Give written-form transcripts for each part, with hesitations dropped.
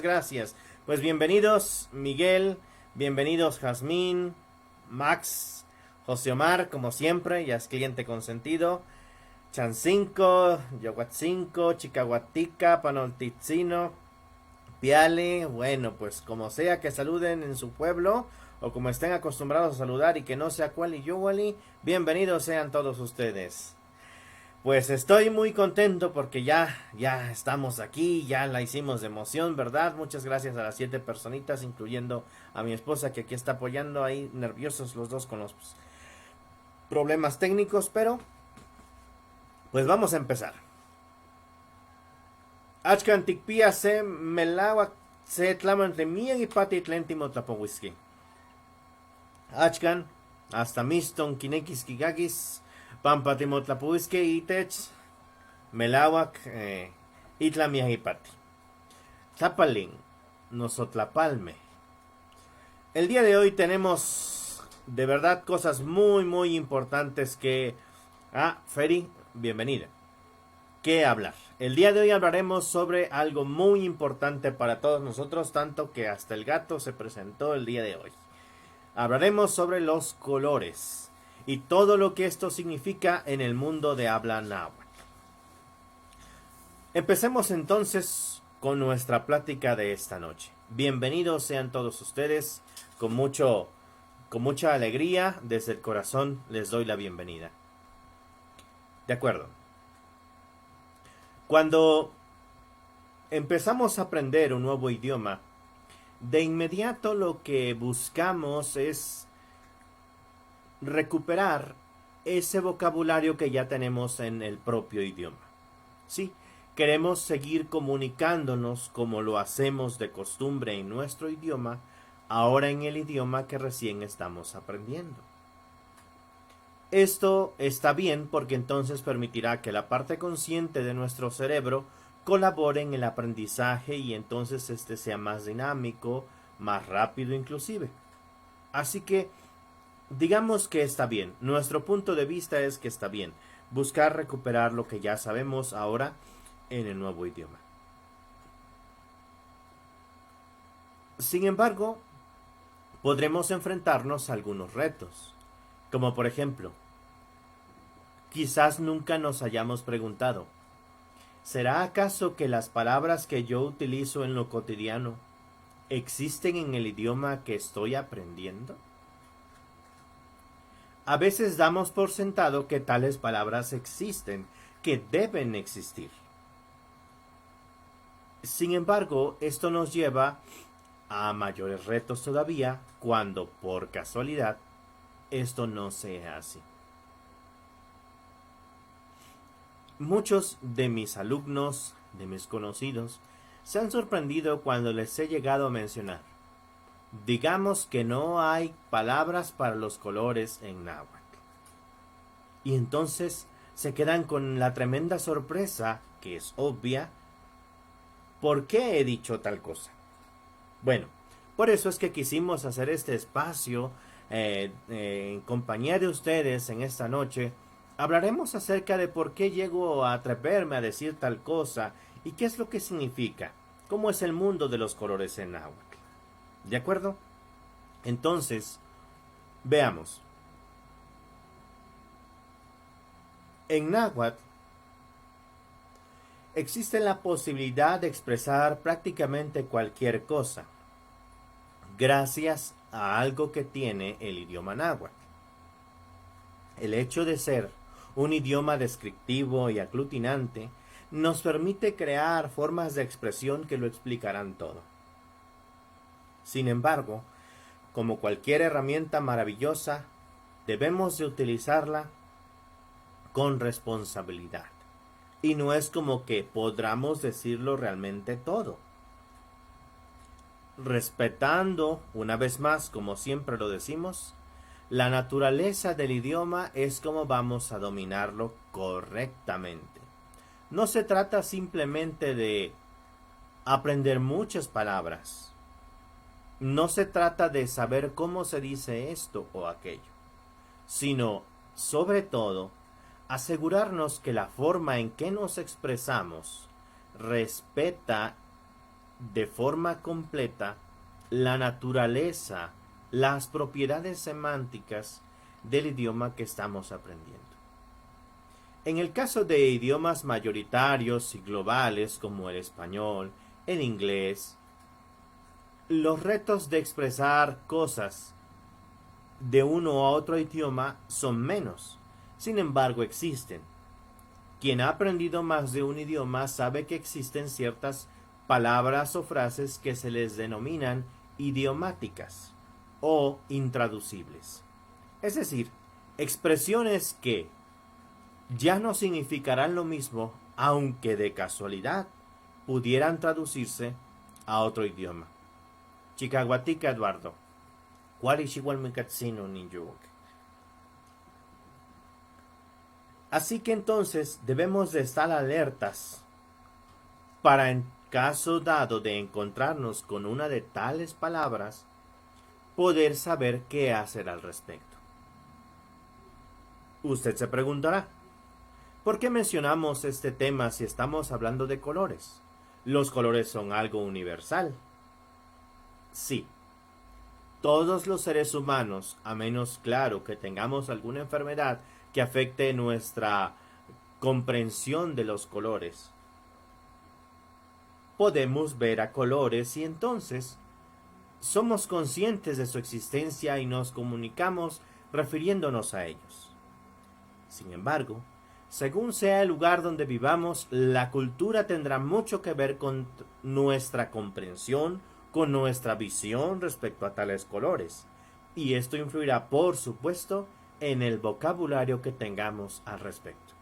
Gracias. Pues bienvenidos Miguel, bienvenidos Jazmín, Max, José Omar, como siempre, ya es cliente consentido. Chancinco, Yoguatzinco, Chicahuatica, Panoltitzino, Piale. Bueno, pues como sea que saluden en su pueblo o como estén acostumbrados a saludar y que no sea cual y Yowali, bienvenidos sean todos ustedes. Pues estoy muy contento porque ya estamos aquí, ya la hicimos de emoción, ¿verdad? Muchas gracias a las 7 personitas, incluyendo a mi esposa que aquí está apoyando ahí, nerviosos los dos con los problemas técnicos, pero pues vamos a empezar. Achkan tikpia se melawak se tlaman de mía y pati tlentimo tlapowiski. Achkan hasta miston kinekis kigagis pampatimo tlapowiski itech melawak itlamiahipati. Tlapalin, Nosotlapalme. El día de hoy tenemos de verdad cosas muy importantes que... Feri, bienvenida. ¿Qué hablar? El día de hoy hablaremos sobre algo muy importante para todos nosotros, tanto que hasta el gato se presentó el día de hoy. Hablaremos sobre los colores y todo lo que esto significa en el mundo de habla náhuatl. Empecemos entonces con nuestra plática de esta noche. Bienvenidos sean todos ustedes, con mucha alegría, desde el corazón les doy la bienvenida. De acuerdo. Cuando empezamos a aprender un nuevo idioma, de inmediato lo que buscamos es recuperar ese vocabulario que ya tenemos en el propio idioma. Sí, queremos seguir comunicándonos como lo hacemos de costumbre en nuestro idioma, ahora en el idioma que recién estamos aprendiendo. Esto está bien porque entonces permitirá que la parte consciente de nuestro cerebro colabore en el aprendizaje y entonces este sea más dinámico, más rápido inclusive. Así que digamos que está bien. Nuestro punto de vista es que está bien buscar recuperar lo que ya sabemos ahora en el nuevo idioma. Sin embargo, podremos enfrentarnos a algunos retos, como por ejemplo, quizás nunca nos hayamos preguntado, ¿será acaso que las palabras que yo utilizo en lo cotidiano existen en el idioma que estoy aprendiendo? A veces damos por sentado que tales palabras existen, que deben existir. Sin embargo, esto nos lleva a mayores retos todavía cuando, por casualidad, esto no sea así. Muchos de mis alumnos, de mis conocidos, se han sorprendido cuando les he llegado a mencionar. Digamos que no hay palabras para los colores en náhuatl. Y entonces se quedan con la tremenda sorpresa, que es obvia, ¿por qué he dicho tal cosa? Bueno, por eso es que quisimos hacer este espacio en compañía de ustedes en esta noche. Hablaremos acerca de por qué llego a atreverme a decir tal cosa y qué es lo que significa, cómo es el mundo de los colores en náhuatl. ¿De acuerdo? Entonces, veamos. En náhuatl existe la posibilidad de expresar prácticamente cualquier cosa, gracias a algo que tiene el idioma náhuatl. El hecho de ser un idioma descriptivo y aglutinante nos permite crear formas de expresión que lo explicarán todo. Sin embargo, como cualquier herramienta maravillosa, debemos de utilizarla con responsabilidad. Y no es como que podamos decirlo realmente todo. Respetando, una vez más, como siempre lo decimos, la naturaleza del idioma es como vamos a dominarlo correctamente. No se trata simplemente de aprender muchas palabras. No se trata de saber cómo se dice esto o aquello, sino, sobre todo, asegurarnos que la forma en que nos expresamos respeta de forma completa la naturaleza, las propiedades semánticas del idioma que estamos aprendiendo. En el caso de idiomas mayoritarios y globales como el español, el inglés, los retos de expresar cosas de uno a otro idioma son menos. Sin embargo, existen. Quien ha aprendido más de un idioma sabe que existen ciertas palabras o frases que se les denominan idiomáticas o intraducibles. Es decir, expresiones que ya no significarán lo mismo, aunque de casualidad pudieran traducirse a otro idioma. Chikahuatica Eduardo. Así que entonces debemos de estar alertas para, en caso dado de encontrarnos con una de tales palabras, poder saber qué hacer al respecto. Usted se preguntará, ¿por qué mencionamos este tema si estamos hablando de colores? ¿Los colores son algo universal? Sí. Todos los seres humanos, a menos claro que tengamos alguna enfermedad que afecte nuestra comprensión de los colores, podemos ver a colores y entonces somos conscientes de su existencia y nos comunicamos refiriéndonos a ellos. Sin embargo, según sea el lugar donde vivamos, la cultura tendrá mucho que ver con nuestra comprensión, con nuestra visión respecto a tales colores. Y esto influirá, por supuesto, en el vocabulario que tengamos al respecto.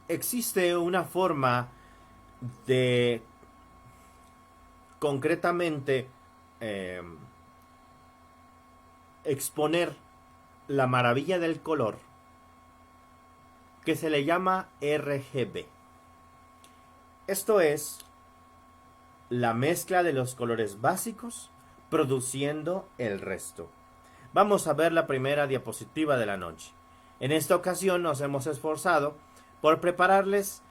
Existe una forma de concretamente exponer la maravilla del color que se le llama RGB. Esto es la mezcla de los colores básicos produciendo el resto. Vamos a ver la primera diapositiva de la noche. En esta ocasión nos hemos esforzado por prepararles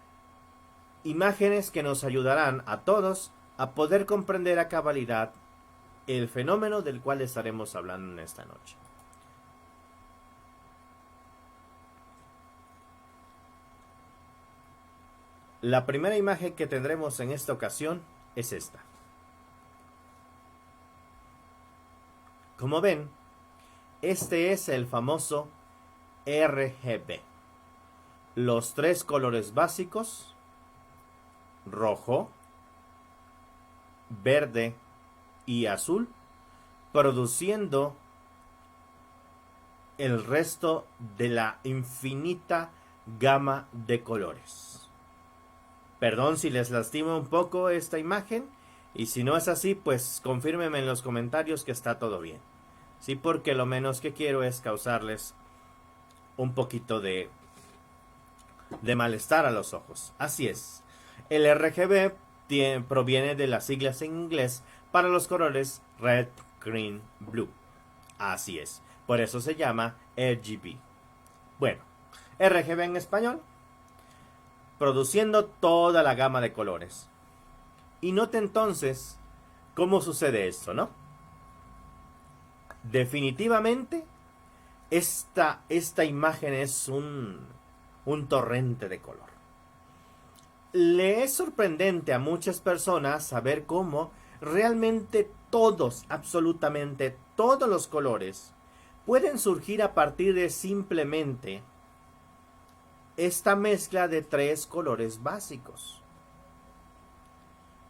imágenes que nos ayudarán a todos a poder comprender a cabalidad el fenómeno del cual estaremos hablando en esta noche. La primera imagen que tendremos en esta ocasión es esta. Como ven, este es el famoso RGB. Los tres colores básicos, rojo, verde y azul, produciendo el resto de la infinita gama de colores. Perdón si les lastima un poco esta imagen, y si no es así, pues confírmenme en los comentarios que está todo bien. Sí, porque lo menos que quiero es causarles un poquito de malestar a los ojos. Así es. El RGB proviene de las siglas en inglés para los colores red, green, blue. Así es. Por eso se llama RGB. Bueno, RGB en español, produciendo toda la gama de colores. Y note entonces cómo sucede esto, ¿no? Definitivamente, esta imagen es un torrente de color. Le es sorprendente a muchas personas saber cómo realmente todos, absolutamente todos los colores pueden surgir a partir de simplemente esta mezcla de tres colores básicos.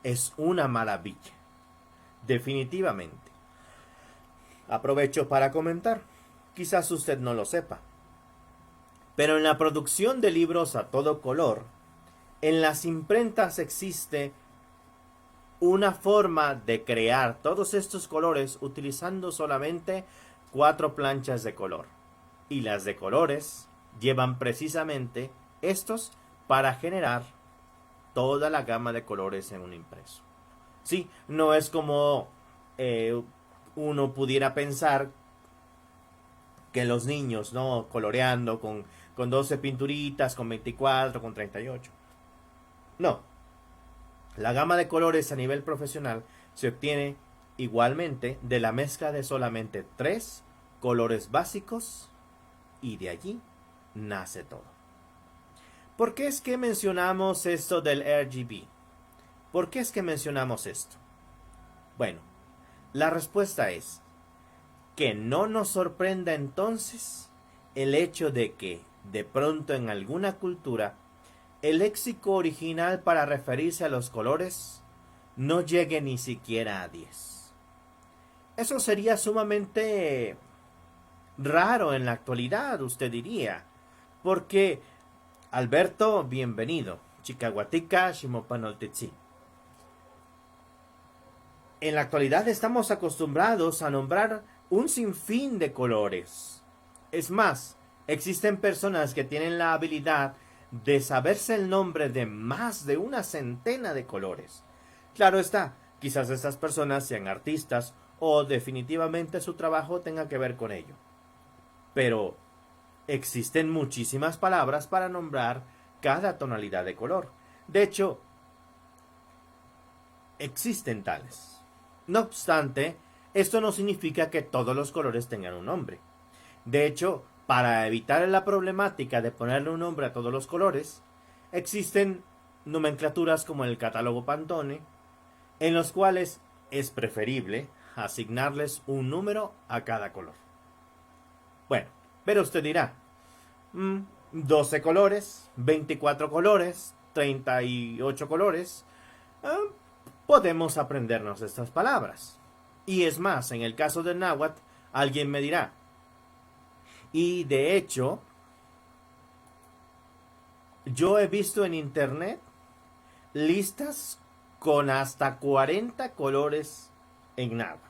Es una maravilla, definitivamente. Aprovecho para comentar, quizás usted no lo sepa, pero en la producción de libros a todo color, en las imprentas existe una forma de crear todos estos colores utilizando solamente 4 planchas de color. Y las de colores llevan precisamente estos para generar toda la gama de colores en un impreso. Sí, no es como uno pudiera pensar que los niños, ¿no? Coloreando con 12 pinturitas, con 24, con 38. No. La gama de colores a nivel profesional se obtiene igualmente de la mezcla de solamente 3 colores básicos y de allí nace todo. ¿Por qué es que mencionamos esto del RGB? ¿Por qué es que mencionamos esto? Bueno, la respuesta es que no nos sorprenda entonces el hecho de que, de pronto en alguna cultura, el léxico original para referirse a los colores no llegue ni siquiera a 10. Eso sería sumamente raro en la actualidad, usted diría, porque Alberto, bienvenido. Chicahuatica, Shimopanoltetsi. En la actualidad estamos acostumbrados a nombrar un sinfín de colores. Es más, existen personas que tienen la habilidad de saberse el nombre de más de una centena de colores. Claro está, quizás estas personas sean artistas o definitivamente su trabajo tenga que ver con ello. Pero existen muchísimas palabras para nombrar cada tonalidad de color. De hecho, existen tales. No obstante, esto no significa que todos los colores tengan un nombre. De hecho, para evitar la problemática de ponerle un nombre a todos los colores, existen nomenclaturas como el catálogo Pantone, en los cuales es preferible asignarles un número a cada color. Bueno, pero usted dirá, 12 colores, 24 colores, 38 colores, podemos aprendernos estas palabras. Y es más, en el caso del náhuatl, alguien me dirá, y de hecho, yo he visto en internet listas con hasta 40 colores en náhuatl.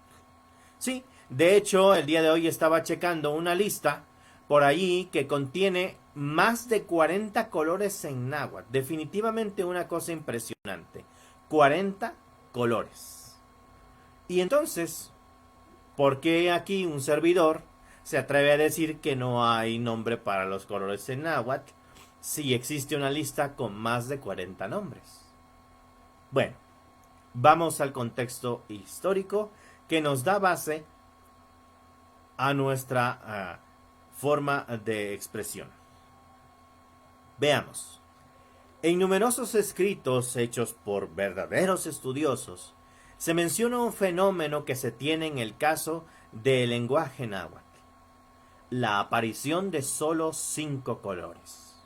Sí, de hecho, el día de hoy estaba checando una lista por ahí que contiene más de 40 colores en náhuatl. Definitivamente una cosa impresionante. 40 colores. Y entonces, ¿por qué aquí un servidor se atreve a decir que no hay nombre para los colores en náhuatl si existe una lista con más de 40 nombres? Bueno, vamos al contexto histórico que nos da base a nuestra forma de expresión. Veamos. En numerosos escritos hechos por verdaderos estudiosos, se menciona un fenómeno que se tiene en el caso del lenguaje náhuatl: la aparición de solo 5 colores.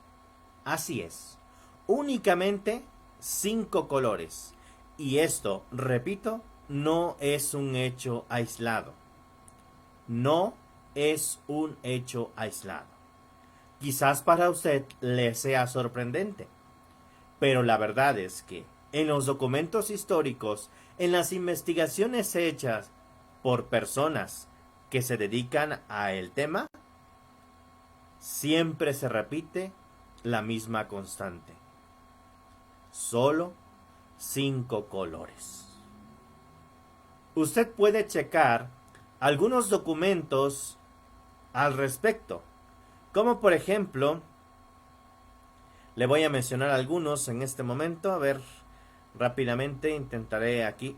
Así es, únicamente 5 colores. Y esto, repito, no es un hecho aislado. No es un hecho aislado. Quizás para usted le sea sorprendente, pero la verdad es que en los documentos históricos, en las investigaciones hechas por personas que se dedican a el tema, siempre se repite la misma constante: solo 5 colores. Usted puede checar algunos documentos al respecto, como por ejemplo, le voy a mencionar algunos en este momento. A ver, rápidamente intentaré aquí.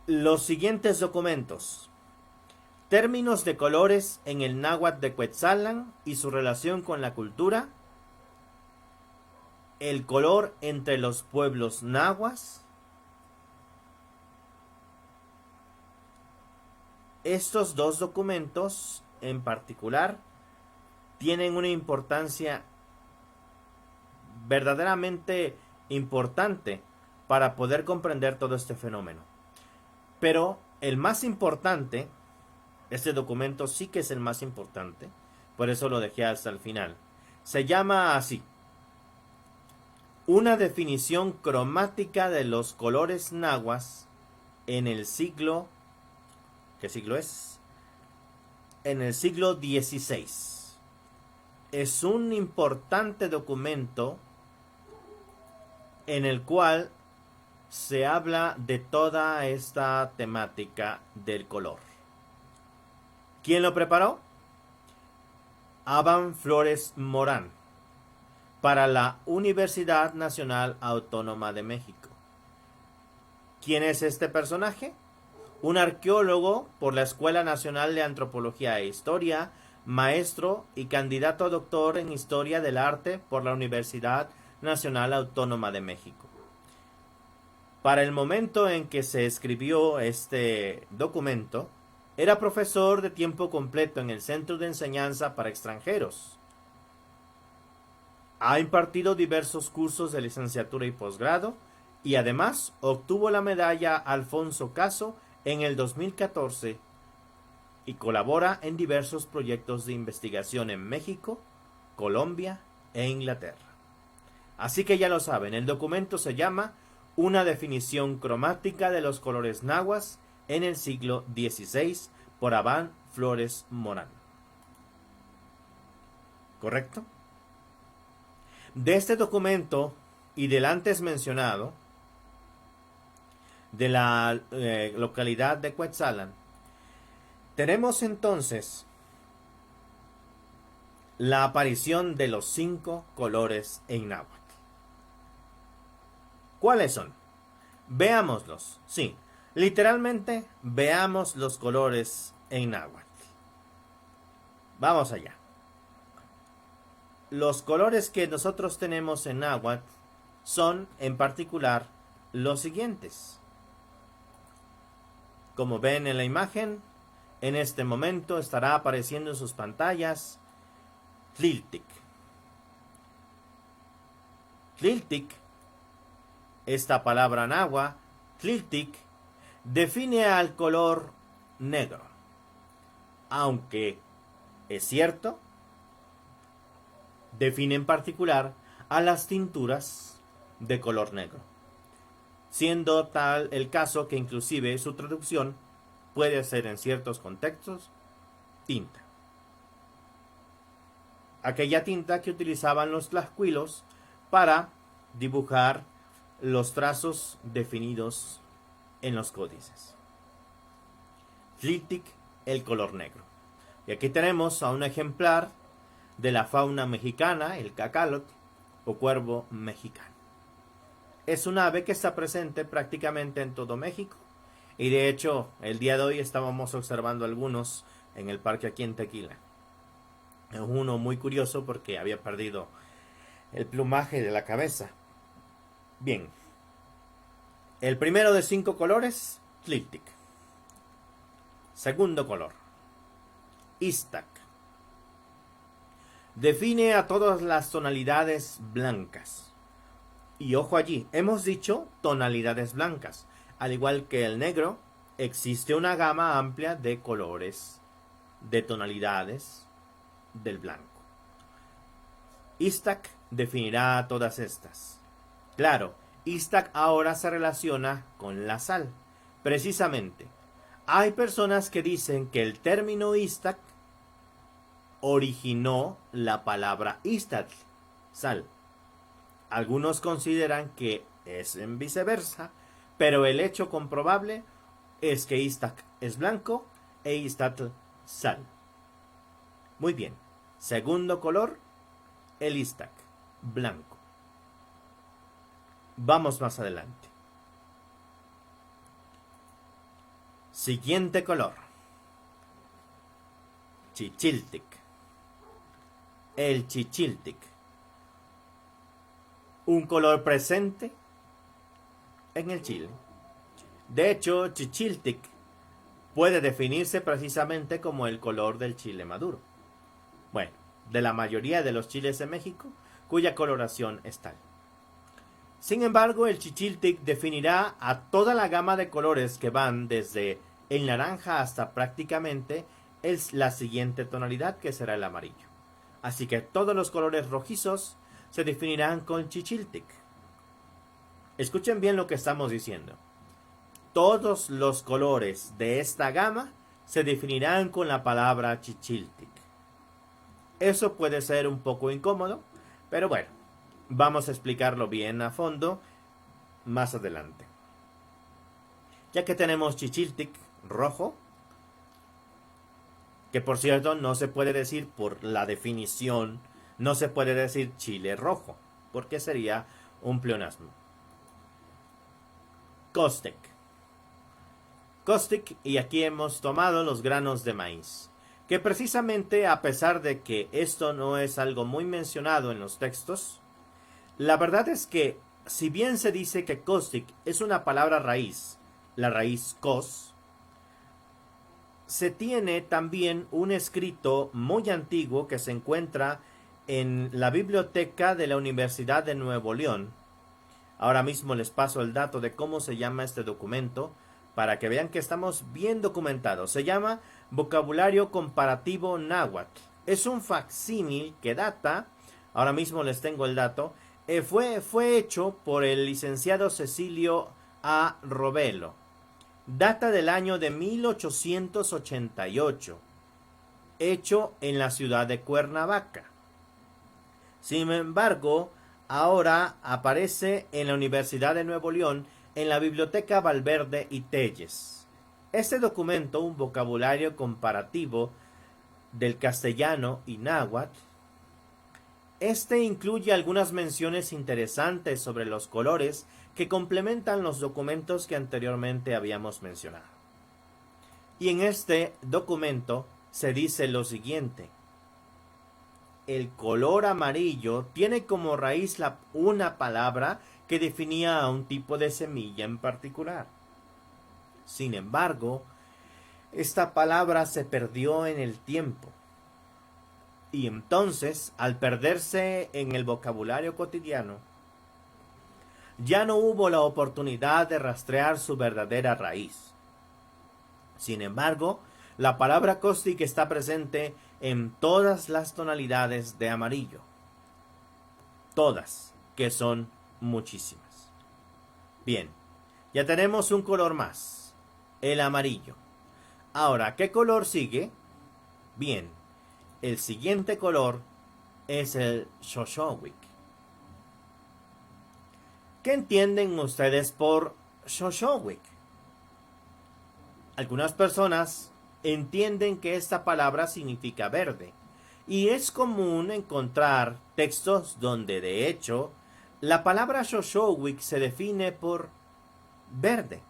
Los siguientes documentos: términos de colores en el náhuatl de Cuetzalan y su relación con la cultura, el color entre los pueblos nahuas. Estos dos documentos en particular tienen una importancia verdaderamente importante para poder comprender todo este fenómeno. Pero el más importante, este documento sí que es el más importante, por eso lo dejé hasta el final, se llama así: una definición cromática de los colores nahuas en el siglo... ¿Qué siglo es? En el siglo XVI. Es un importante documento en el cual se habla de toda esta temática del color. ¿Quién lo preparó? Aban Flores Morán. para la Universidad Nacional Autónoma de México. ¿Quién es este personaje? Un arqueólogo por la Escuela Nacional de Antropología e Historia, maestro y candidato a doctor en Historia del Arte por la Universidad Nacional Autónoma de México. Para el momento en que se escribió este documento, era profesor de tiempo completo en el Centro de Enseñanza para Extranjeros. Ha impartido diversos cursos de licenciatura y posgrado y además obtuvo la medalla Alfonso Caso en el 2014 y colabora en diversos proyectos de investigación en México, Colombia e Inglaterra. Así que ya lo saben, el documento se llama Una definición cromática de los colores náhuatl en el siglo XVI por Abán Flores Morán. ¿Correcto? De este documento y del antes mencionado, de la localidad de Cuetzalan, tenemos entonces la aparición de los 5 colores en náhuatl. ¿Cuáles son? Veámoslos. Sí, literalmente veamos los colores en náhuatl. Vamos allá. Los colores que nosotros tenemos en náhuatl son en particular los siguientes. Como ven en la imagen, en este momento estará apareciendo en sus pantallas Tliltic. Tliltic, esta palabra náhuatl, Tliltic, define al color negro. Aunque es cierto, define en particular a las tinturas de color negro, siendo tal el caso que inclusive su traducción puede ser en ciertos contextos tinta. Aquella tinta que utilizaban los tlaxcuilos para dibujar los trazos definidos en los códices. Tliltic, el color negro. Y aquí tenemos a un ejemplar de la fauna mexicana, el cacalotl o cuervo mexicano. Es un ave que está presente prácticamente en todo México y de hecho el día de hoy estábamos observando algunos en el parque aquí en Tequila. Uno muy curioso porque había perdido el plumaje de la cabeza. Bien, el primero de 5 colores, Tliltic. Segundo color, Iztac. Define a todas las tonalidades blancas. Y ojo allí, hemos dicho tonalidades blancas. Al igual que el negro, existe una gama amplia de colores, de tonalidades del blanco. Iztac definirá a todas estas. Claro, Iztac ahora se relaciona con la sal. Precisamente, hay personas que dicen que el término Iztac originó la palabra Iztatl, sal. Algunos consideran que es en viceversa, pero el hecho comprobable es que Iztac es blanco e Iztatl sal. Muy bien. Segundo color, el Iztac, blanco. Vamos más adelante. Siguiente color, Chichiltic. El Chichiltic. Un color presente en el Chile. De hecho, Chichiltic puede definirse precisamente como el color del chile maduro. Bueno, de la mayoría de los chiles de México, cuya coloración es tal. Sin embargo, el Chichiltic definirá a toda la gama de colores que van desde el naranja hasta prácticamente la siguiente tonalidad, que será el amarillo. Así que todos los colores rojizos se definirán con Chichiltic. Escuchen bien lo que estamos diciendo. Todos los colores de esta gama se definirán con la palabra Chichiltic. Eso puede ser un poco incómodo, pero bueno, vamos a explicarlo bien a fondo más adelante. Ya que tenemos Chichiltic rojo, que por cierto no se puede decir por la definición No se puede decir chile rojo, porque sería un pleonasmo. Caustic. Caustic, y aquí hemos tomado los granos de maíz, que precisamente, a pesar de que esto no es algo muy mencionado en los textos, la verdad es que, si bien se dice que caustic es una palabra raíz, la raíz cos, se tiene también un escrito muy antiguo que se encuentra en la biblioteca de la Universidad de Nuevo León. Ahora mismo les paso el dato de cómo se llama este documento para que vean que estamos bien documentados. Se llama Vocabulario Comparativo Náhuatl. Es un facsímil que data, ahora mismo les tengo el dato, fue hecho por el licenciado Cecilio A. Robelo. Data del año de 1888, hecho en la ciudad de Cuernavaca. Sin embargo, ahora aparece en la Universidad de Nuevo León, en la Biblioteca Valverde y Telles. Este documento, un vocabulario comparativo del castellano y náhuatl, incluye algunas menciones interesantes sobre los colores que complementan los documentos que anteriormente habíamos mencionado. Y en este documento se dice lo siguiente: el color amarillo tiene como raíz una palabra que definía a un tipo de semilla en particular. Sin embargo, esta palabra se perdió en el tiempo. Y entonces, al perderse en el vocabulario cotidiano, ya no hubo la oportunidad de rastrear su verdadera raíz. Sin embargo, la palabra caustic está presente en todas las tonalidades de amarillo. Todas, que son muchísimas. Bien, ya tenemos un color más, el amarillo. Ahora, ¿qué color sigue? Bien, el siguiente color es el Shoshone. ¿Qué entienden ustedes por Shoshone? Algunas personas entienden que esta palabra significa verde, y es común encontrar textos donde, de hecho, la palabra Shoshone se define por verde.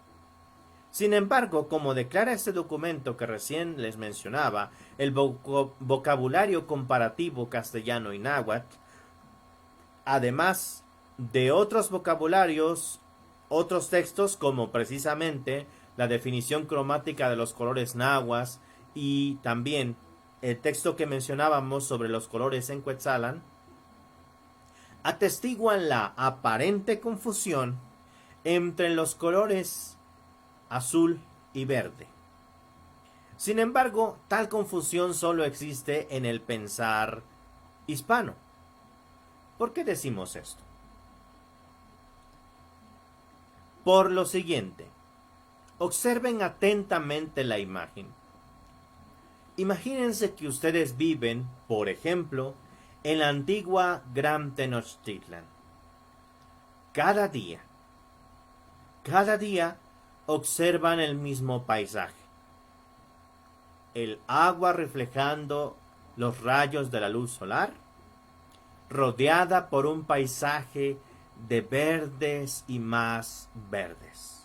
Sin embargo, como declara este documento que recién les mencionaba, el vocabulario comparativo castellano y náhuatl, además de otros vocabularios, otros textos como precisamente la definición cromática de los colores náhuatl y también el texto que mencionábamos sobre los colores en Quetzalan, atestiguan la aparente confusión entre los colores azul y verde. Sin embargo, tal confusión solo existe en el pensar hispano. ¿Por qué decimos esto? Por lo siguiente, observen atentamente la imagen. Imagínense que ustedes viven, por ejemplo, en la antigua Gran Tenochtitlan. Cada día, observan el mismo paisaje. El agua reflejando los rayos de la luz solar, rodeada por un paisaje de verdes y más verdes.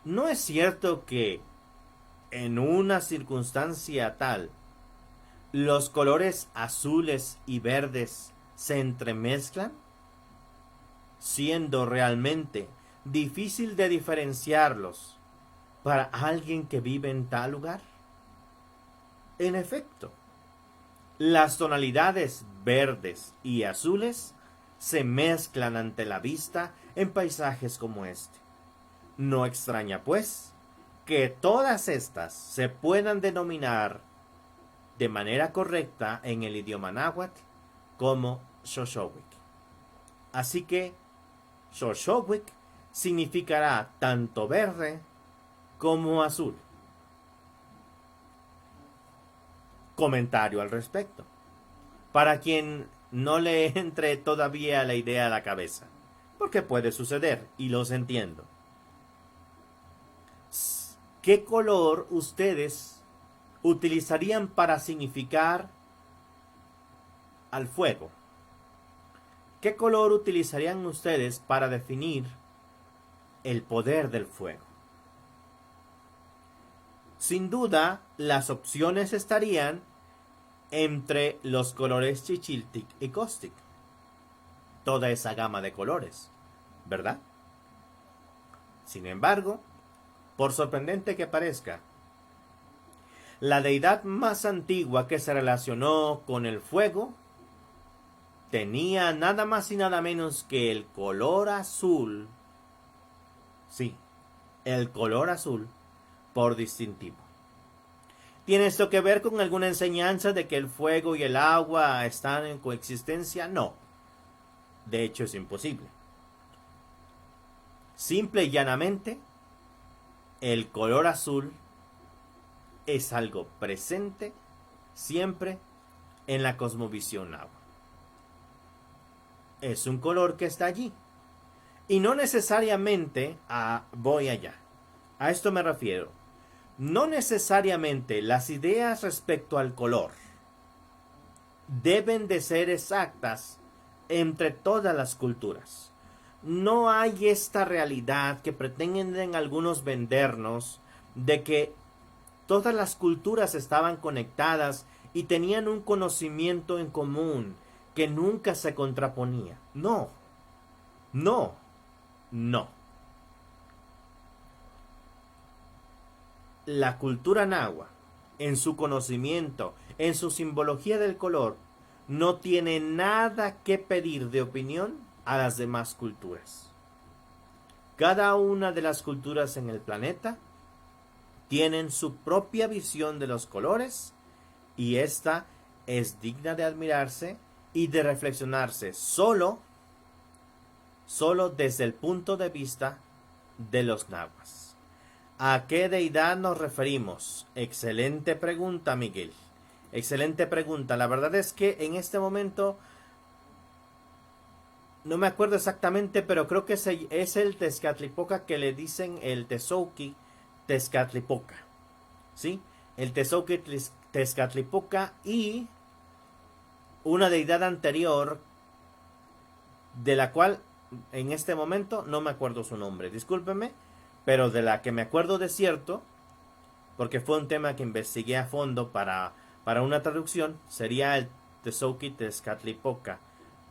¿No es cierto que en una circunstancia tal, los colores azules y verdes se entremezclan, siendo realmente difícil de diferenciarlos para alguien que vive en tal lugar? En efecto, las tonalidades verdes y azules se mezclan ante la vista en paisajes como este. No extraña, pues, que todas estas se puedan denominar de manera correcta en el idioma náhuatl como Xochowik. Así que Xochowik significará tanto verde como azul. Comentario al respecto, para quien no le entre todavía la idea a la cabeza, porque puede suceder y los entiendo. ¿Qué color ustedes utilizarían para significar al fuego, ¿qué color utilizarían ustedes para definir el poder del fuego? Sin duda, las opciones estarían entre los colores Chichiltic y Caustic. Toda esa gama de colores, ¿verdad? Sin embargo, por sorprendente que parezca, la deidad más antigua que se relacionó con el fuego tenía nada más y nada menos que el color azul. Sí, el color azul por distintivo. ¿Tiene esto que ver con alguna enseñanza de que el fuego y el agua están en coexistencia? No. De hecho, es imposible. Simple y llanamente, el color azul es algo presente siempre en la cosmovisión náhuatl. Es un color que está allí. Y no necesariamente voy allá. A esto me refiero. No necesariamente las ideas respecto al color deben de ser exactas entre todas las culturas. No hay esta realidad que pretenden algunos vendernos de que todas las culturas estaban conectadas y tenían un conocimiento en común que nunca se contraponía. No, no, no. La cultura náhuatl, en su conocimiento, en su simbología del color, no tiene nada que pedir de opinión a las demás culturas. Cada una de las culturas en el planeta tienen su propia visión de los colores y esta es digna de admirarse y de reflexionarse solo desde el punto de vista de los nahuas. ¿A qué deidad nos referimos? Excelente pregunta, Miguel. Excelente pregunta. La verdad es que en este momento no me acuerdo exactamente, pero creo que es el Tezcatlipoca que le dicen el Tzouki Tezcatlipoca. ¿Sí? El Tzouki Tezcatlipoca y una deidad anterior de la cual en este momento no me acuerdo su nombre. Discúlpeme, pero de la que me acuerdo de cierto, porque fue un tema que investigué a fondo para una traducción, sería el Tzouki Tezcatlipoca.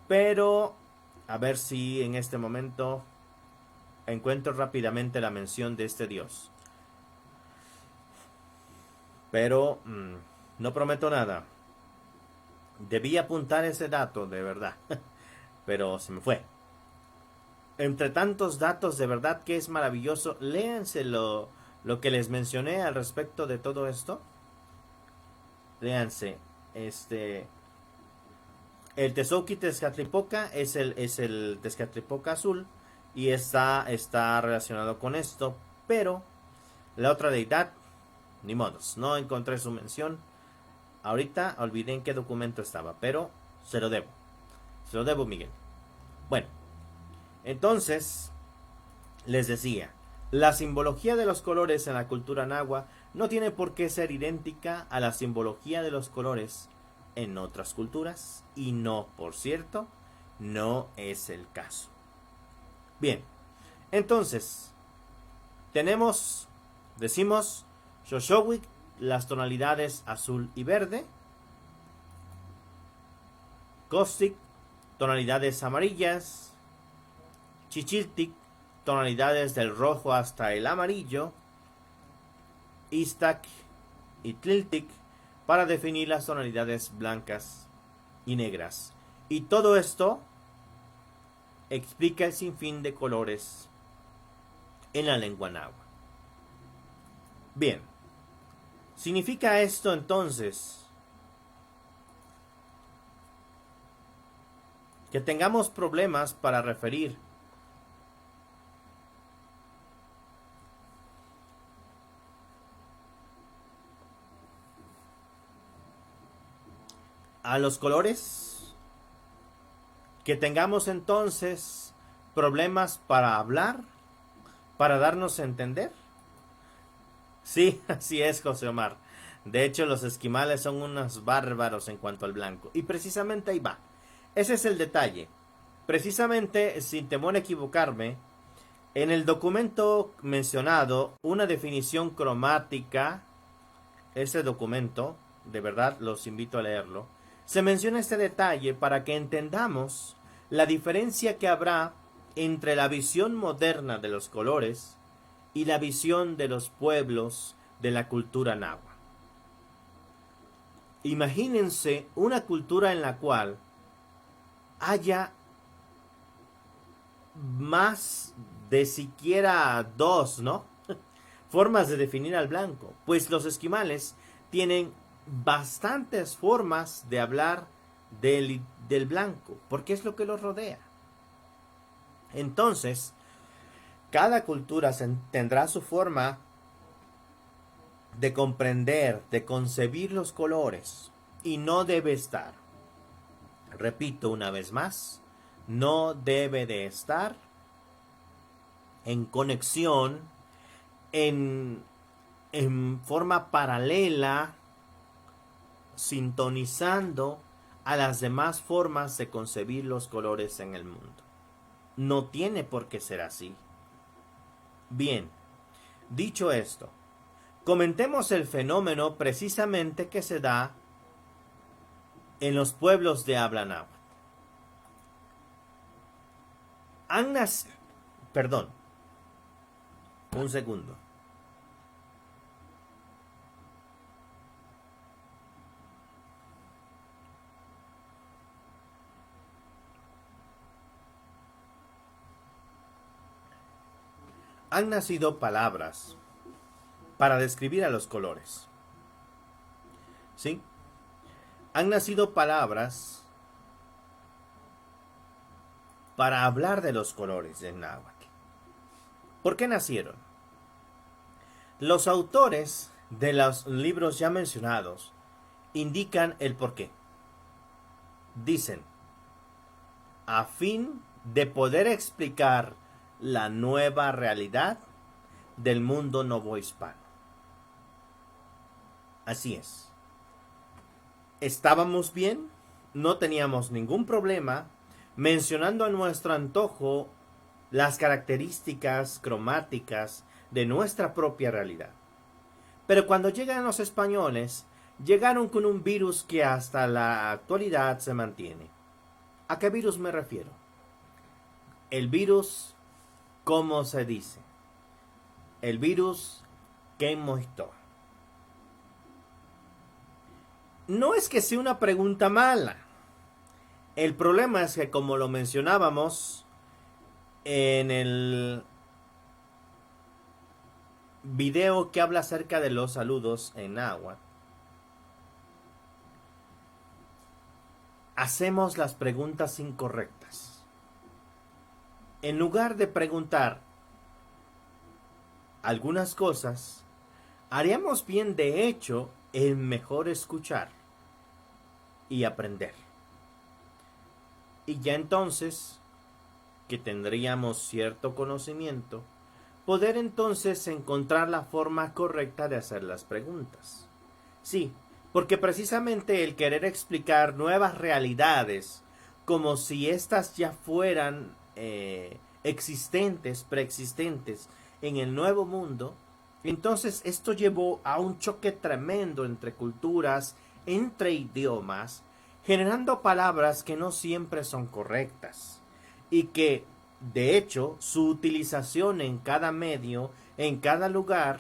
Pero a ver si en este momento encuentro rápidamente la mención de este dios. Pero no prometo nada. Debí apuntar ese dato, de verdad. Pero se me fue. Entre tantos datos, de verdad que es maravilloso. Léanse lo que les mencioné al respecto de todo esto. Léanse. El Tzouki Tezcatlipoca es el Tezcatlipoca azul. Y está relacionado con esto. Pero la otra deidad, ni modos, no encontré su mención. Ahorita olvidé en qué documento estaba, pero se lo debo. Se lo debo, Miguel. Bueno, entonces, les decía, la simbología de los colores en la cultura náhuatl no tiene por qué ser idéntica a la simbología de los colores en otras culturas. Y no, por cierto, no es el caso. Bien, entonces, decimos, Xochowicz, las tonalidades azul y verde. Caustic, tonalidades amarillas. Chichiltic, tonalidades del rojo hasta el amarillo. Iztac y Tliltic, para definir las tonalidades blancas y negras. Y todo esto explica el sinfín de colores en la lengua náhuatl. Bien, ¿significa esto entonces que tengamos problemas para referir a los colores? ¿Que tengamos entonces problemas para hablar, para darnos a entender? Sí, así es, José Omar. De hecho, los esquimales son unos bárbaros en cuanto al blanco. Y precisamente ahí va. Ese es el detalle. Precisamente, sin temor a equivocarme, en el documento mencionado, una definición cromática, ese documento, de verdad los invito a leerlo, se menciona este detalle para que entendamos la diferencia que habrá entre la visión moderna de los colores y la visión de los pueblos de la cultura náhuatl. Imagínense una cultura en la cual haya más de siquiera dos, ¿no? Formas de definir al blanco. Pues los esquimales tienen bastantes formas de hablar del blanco, porque es lo que los rodea. Entonces, cada cultura tendrá su forma de comprender, de concebir los colores, y no debe estar, repito una vez más, no debe de estar en conexión, en forma paralela, sintonizando a las demás formas de concebir los colores en el mundo. No tiene por qué ser así. Bien, dicho esto, comentemos el fenómeno precisamente que se da en los pueblos de habla náhuatl. Perdón, un segundo. Han nacido palabras para describir a los colores. ¿Sí? Han nacido palabras para hablar de los colores en náhuatl. ¿Por qué nacieron? Los autores de los libros ya mencionados indican el porqué. Dicen, a fin de poder explicar la nueva realidad del mundo novohispano. Así es. Estábamos bien, no teníamos ningún problema mencionando a nuestro antojo las características cromáticas de nuestra propia realidad. Pero cuando llegan los españoles, llegaron con un virus que hasta la actualidad se mantiene. ¿A qué virus me refiero? El virus, ¿cómo se dice? El virus que mojito. No es que sea una pregunta mala. El problema es que, como lo mencionábamos en el video que habla acerca de los saludos en náhuatl, hacemos las preguntas incorrectas. En lugar de preguntar algunas cosas, haríamos bien de hecho el mejor escuchar y aprender. Y ya entonces, que tendríamos cierto conocimiento, poder entonces encontrar la forma correcta de hacer las preguntas. Sí, porque precisamente el querer explicar nuevas realidades como si éstas ya fueran existentes, preexistentes en el nuevo mundo, entonces esto llevó a un choque tremendo entre culturas, entre idiomas, generando palabras que no siempre son correctas y que, de hecho, su utilización en cada medio, en cada lugar,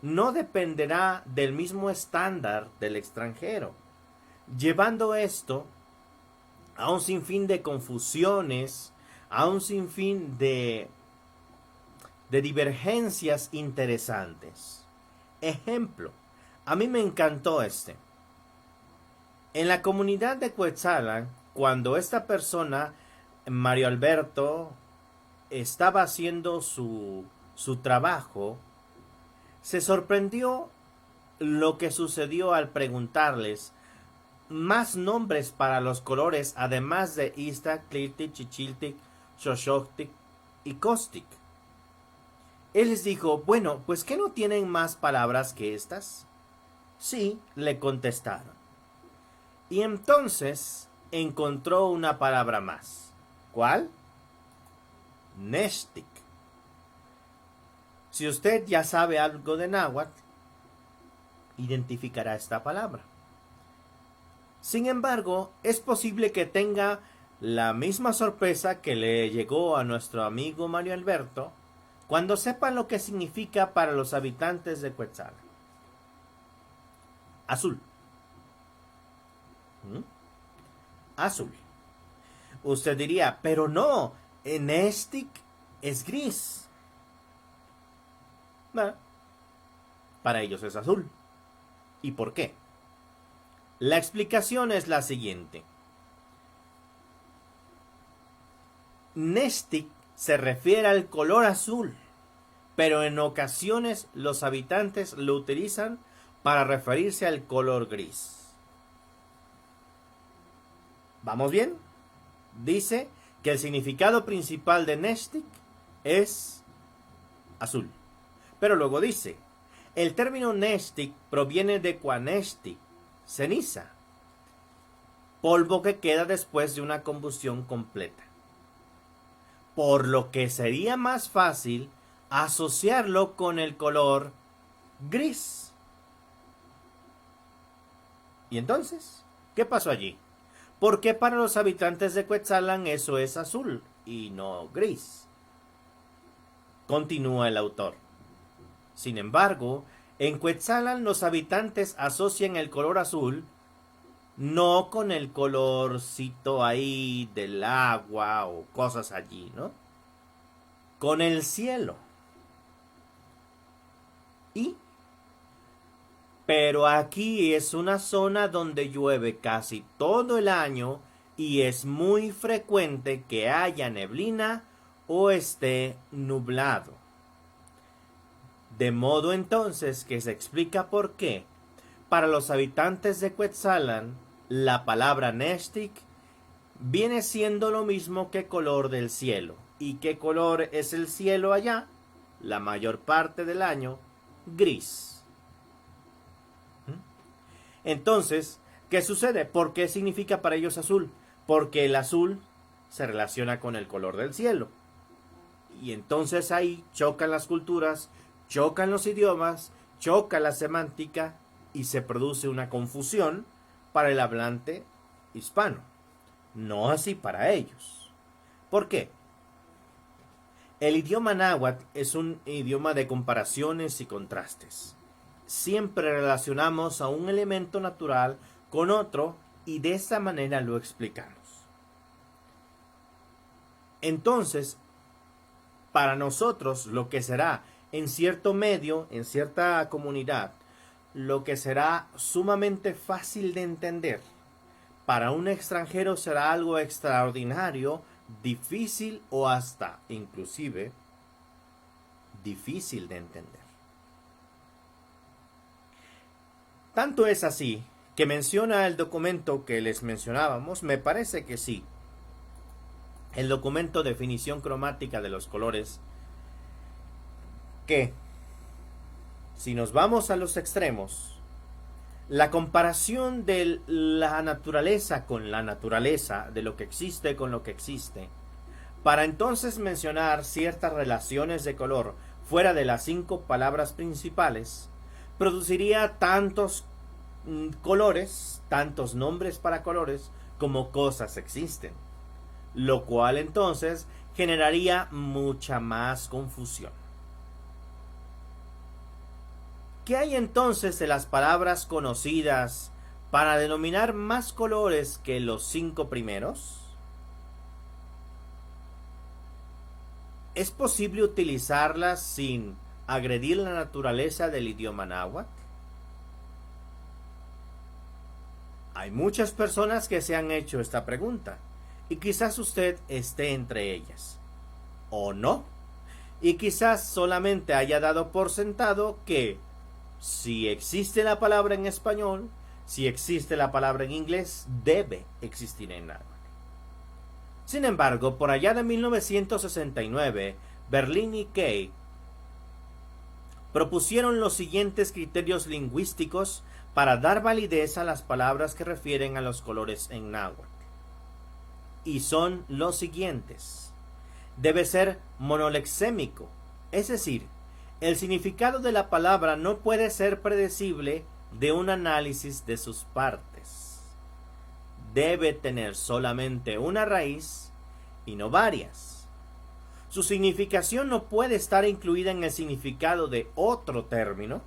no dependerá del mismo estándar del extranjero, llevando esto a un sinfín de confusiones, a un sinfín de divergencias interesantes. Ejemplo, a mí me encantó este. En la comunidad de Cuetzalan, cuando esta persona, Mario Alberto, estaba haciendo su trabajo, se sorprendió lo que sucedió al preguntarles más nombres para los colores, además de Iztac, Tliltic, Chichiltic, Xoxoctic y Costic. Él les dijo, bueno, pues ¿qué no tienen más palabras que estas? Sí, le contestaron. Y entonces encontró una palabra más. ¿Cuál? Nextic. Si usted ya sabe algo de náhuatl, identificará esta palabra. Sin embargo, es posible que tenga la misma sorpresa que le llegó a nuestro amigo Mario Alberto cuando sepan lo que significa para los habitantes de Cuetzalan. Azul. ¿Mm? Azul. Usted diría, pero no, Nextic es gris. Bueno, para ellos es azul. ¿Y por qué? La explicación es la siguiente. Nextic se refiere al color azul, pero en ocasiones los habitantes lo utilizan para referirse al color gris. ¿Vamos bien? Dice que el significado principal de Nextic es azul. Pero luego dice, el término Nextic proviene de Quanextic, ceniza, polvo que queda después de una combustión completa. Por lo que sería más fácil asociarlo con el color gris. ¿Y entonces? ¿Qué pasó allí? ¿Por qué para los habitantes de Cuetzalan eso es azul y no gris? Continúa el autor. Sin embargo, en Cuetzalan los habitantes asocian el color azul no con el colorcito ahí del agua o cosas allí, ¿no? Con el cielo. Pero aquí es una zona donde llueve casi todo el año y es muy frecuente que haya neblina o esté nublado. De modo entonces que se explica por qué, para los habitantes de Cuetzalan, la palabra Nextic viene siendo lo mismo que color del cielo. ¿Y qué color es el cielo allá? La mayor parte del año, gris. Entonces, ¿qué sucede? ¿Por qué significa para ellos azul? Porque el azul se relaciona con el color del cielo. Y entonces ahí chocan las culturas, chocan los idiomas, choca la semántica y se produce una confusión para el hablante hispano. No así para ellos. ¿Por qué? El idioma náhuatl es un idioma de comparaciones y contrastes. Siempre relacionamos a un elemento natural con otro y de esa manera lo explicamos. Entonces, para nosotros lo que será en cierto medio, en cierta comunidad, lo que será sumamente fácil de entender, para un extranjero será algo extraordinario, difícil o hasta inclusive difícil de entender. Tanto es así que menciona el documento que les mencionábamos, me parece que sí, el documento Definición cromática de los colores, que si nos vamos a los extremos, la comparación de la naturaleza con la naturaleza, de lo que existe con lo que existe, para entonces mencionar ciertas relaciones de color fuera de las 5 palabras principales, produciría tantos colores, tantos nombres para colores, como cosas existen, lo cual entonces generaría mucha más confusión. ¿Qué hay entonces de las palabras conocidas para denominar más colores que los 5 primeros? ¿Es posible utilizarlas sin agredir la naturaleza del idioma náhuatl? Hay muchas personas que se han hecho esta pregunta y quizás usted esté entre ellas. ¿O no? Y quizás solamente haya dado por sentado que si existe la palabra en español, si existe la palabra en inglés, debe existir en náhuatl. Sin embargo, por allá de 1969, Berlín y Kay propusieron los siguientes criterios lingüísticos para dar validez a las palabras que refieren a los colores en náhuatl. Y son los siguientes. Debe ser monolexémico, es decir, el significado de la palabra no puede ser predecible de un análisis de sus partes. Debe tener solamente una raíz y no varias. Su significación no puede estar incluida en el significado de otro término.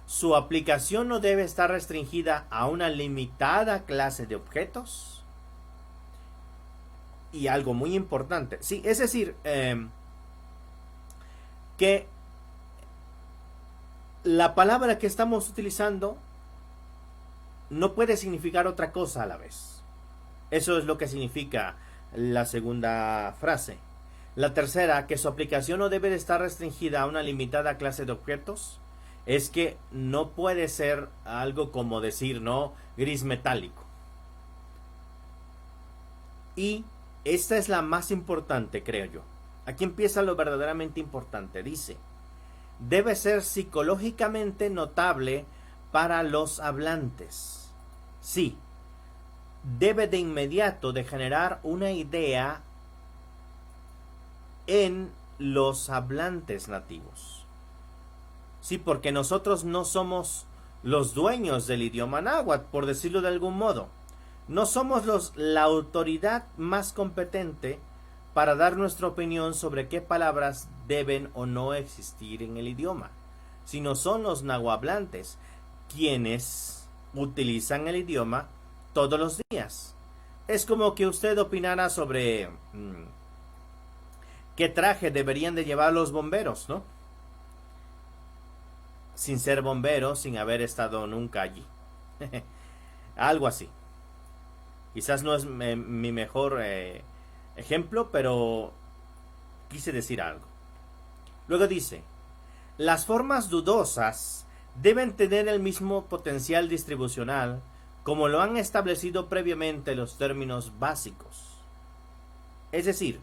Su aplicación no debe estar restringida a una limitada clase de objetos. Y algo muy importante, sí, es decir, que la palabra que estamos utilizando no puede significar otra cosa a la vez. Eso es lo que significa la segunda frase. La tercera, que su aplicación no debe de estar restringida a una limitada clase de objetos, es que no puede ser algo como decir, ¿no?, gris metálico. Y esta es la más importante, creo yo. Aquí empieza lo verdaderamente importante. Dice, debe ser psicológicamente notable para los hablantes. Sí, debe de inmediato de generar una idea en los hablantes nativos. Sí, porque nosotros no somos los dueños del idioma náhuatl, por decirlo de algún modo. No somos la autoridad más competente para dar nuestra opinión sobre qué palabras deben o no existir en el idioma, sino son los nahuablantes quienes utilizan el idioma todos los días. Es como que usted opinara sobre qué traje deberían de llevar los bomberos, ¿no? Sin ser bomberos, sin haber estado nunca allí. Algo así. Quizás no es mi mejor ejemplo, pero quise decir algo. Luego dice, las formas dudosas deben tener el mismo potencial distribucional como lo han establecido previamente los términos básicos. Es decir,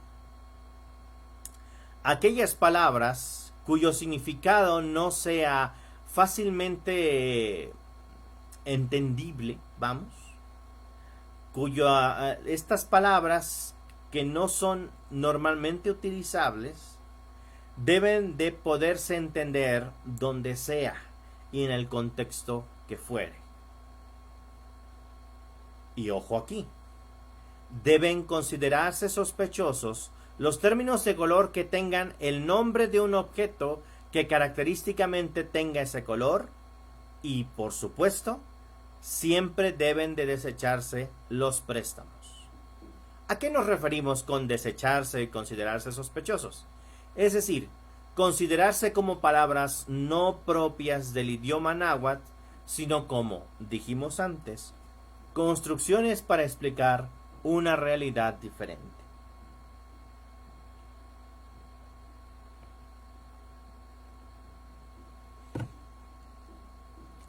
aquellas palabras cuyo significado no sea fácilmente entendible, estas palabras que no son normalmente utilizables deben de poderse entender donde sea y en el contexto que fuere. Y ojo aquí, deben considerarse sospechosos los términos de color que tengan el nombre de un objeto que característicamente tenga ese color y, por supuesto, siempre deben de desecharse los préstamos. ¿A qué nos referimos con desecharse y considerarse sospechosos? Es decir, considerarse como palabras no propias del idioma náhuatl, sino como, dijimos antes, construcciones para explicar una realidad diferente.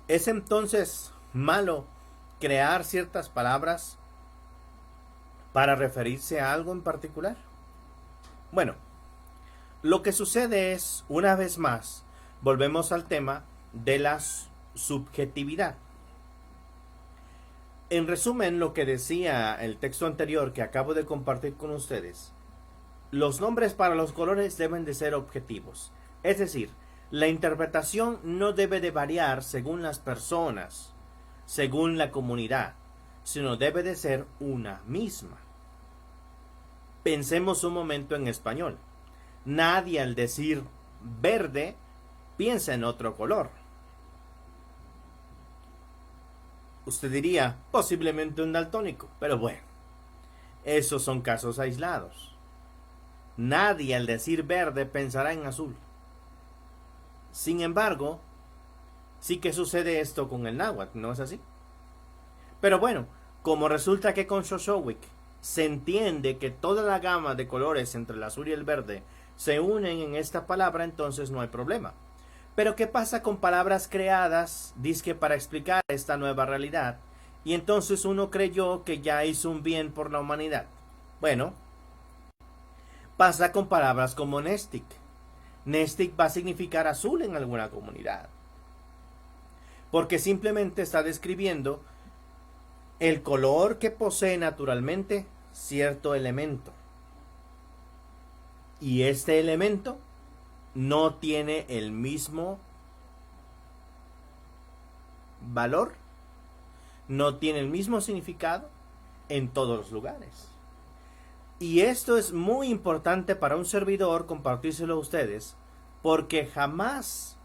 ¿Es entonces malo crear ciertas palabras para referirse a algo en particular? Bueno, lo que sucede es, una vez más, volvemos al tema de la subjetividad. En resumen, lo que decía el texto anterior que acabo de compartir con ustedes, los nombres para los colores deben de ser objetivos. Es decir, la interpretación no debe de variar según las personas, según la comunidad, sino debe de ser una misma. Pensemos un momento en español. Nadie al decir verde piensa en otro color. Usted diría, posiblemente un daltónico, pero bueno, esos son casos aislados. Nadie al decir verde pensará en azul. Sin embargo, sí que sucede esto con el náhuatl, ¿no es así? Pero bueno, como resulta que con Shoshowik se entiende que toda la gama de colores entre el azul y el verde se unen en esta palabra, entonces no hay problema. Pero ¿qué pasa con palabras creadas, dizque para explicar esta nueva realidad? Y entonces uno creyó que ya hizo un bien por la humanidad. Bueno, pasa con palabras como nestic. Nestic va a significar azul en alguna comunidad. Porque simplemente está describiendo el color que posee naturalmente cierto elemento. Y este elemento no tiene el mismo valor, no tiene el mismo significado en todos los lugares. Y esto es muy importante para un servidor compartírselo a ustedes, porque jamás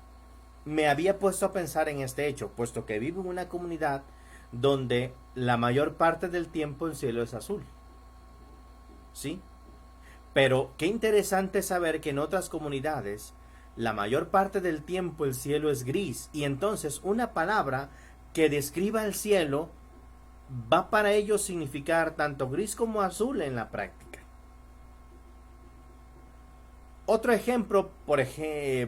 me había puesto a pensar en este hecho, puesto que vivo en una comunidad donde la mayor parte del tiempo el cielo es azul. ¿Sí? Pero qué interesante saber que en otras comunidades la mayor parte del tiempo el cielo es gris, y entonces una palabra que describa el cielo va para ellos significar tanto gris como azul en la práctica. Otro ejemplo,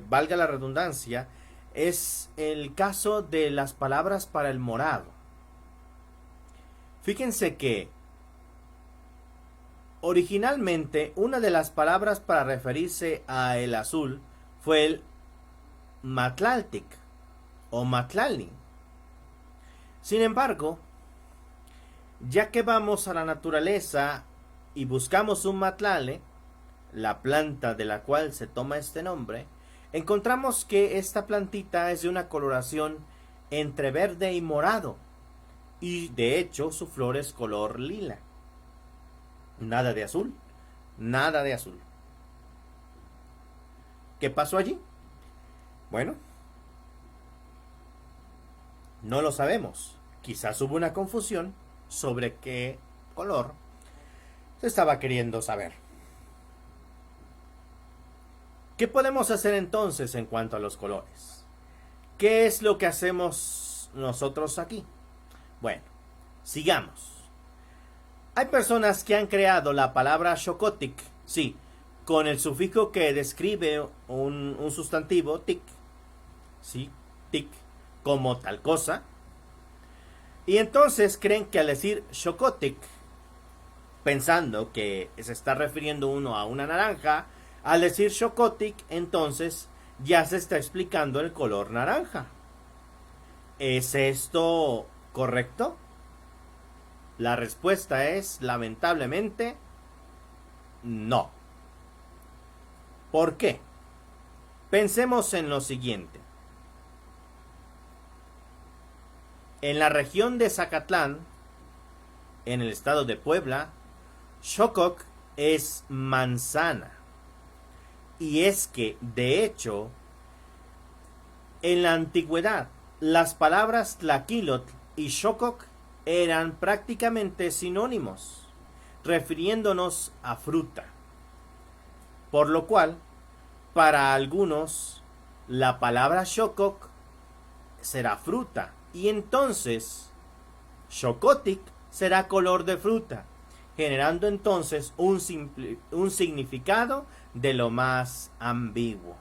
valga la redundancia, es el caso de las palabras para el morado. Fíjense que originalmente una de las palabras para referirse a el azul fue el matlaltic o matlalni. Sin embargo, ya que vamos a la naturaleza y buscamos un matlale, la planta de la cual se toma este nombre, encontramos que esta plantita es de una coloración entre verde y morado, y de hecho su flor es color lila. Nada de azul, nada de azul. ¿Qué pasó allí? Bueno, no lo sabemos. Quizás hubo una confusión sobre qué color se estaba queriendo saber. ¿Qué podemos hacer entonces en cuanto a los colores? ¿Qué es lo que hacemos nosotros aquí? Bueno, sigamos. Hay personas que han creado la palabra Xocotic, sí, con el sufijo que describe un sustantivo, tic, sí, tic, como tal cosa. Y entonces creen que al decir Xocotic, pensando que se está refiriendo uno a una naranja, al decir Xocotic, entonces ya se está explicando el color naranja. ¿Es esto correcto? La respuesta es, lamentablemente, no. ¿Por qué? Pensemos en lo siguiente. En la región de Zacatlán, en el estado de Puebla, Xococ es manzana. Y es que, de hecho, en la antigüedad, las palabras tlaquilotl y xococ eran prácticamente sinónimos, refiriéndonos a fruta. Por lo cual, para algunos, la palabra xococ será fruta, y entonces xocotic será color de fruta, generando entonces un significado de lo más ambiguo.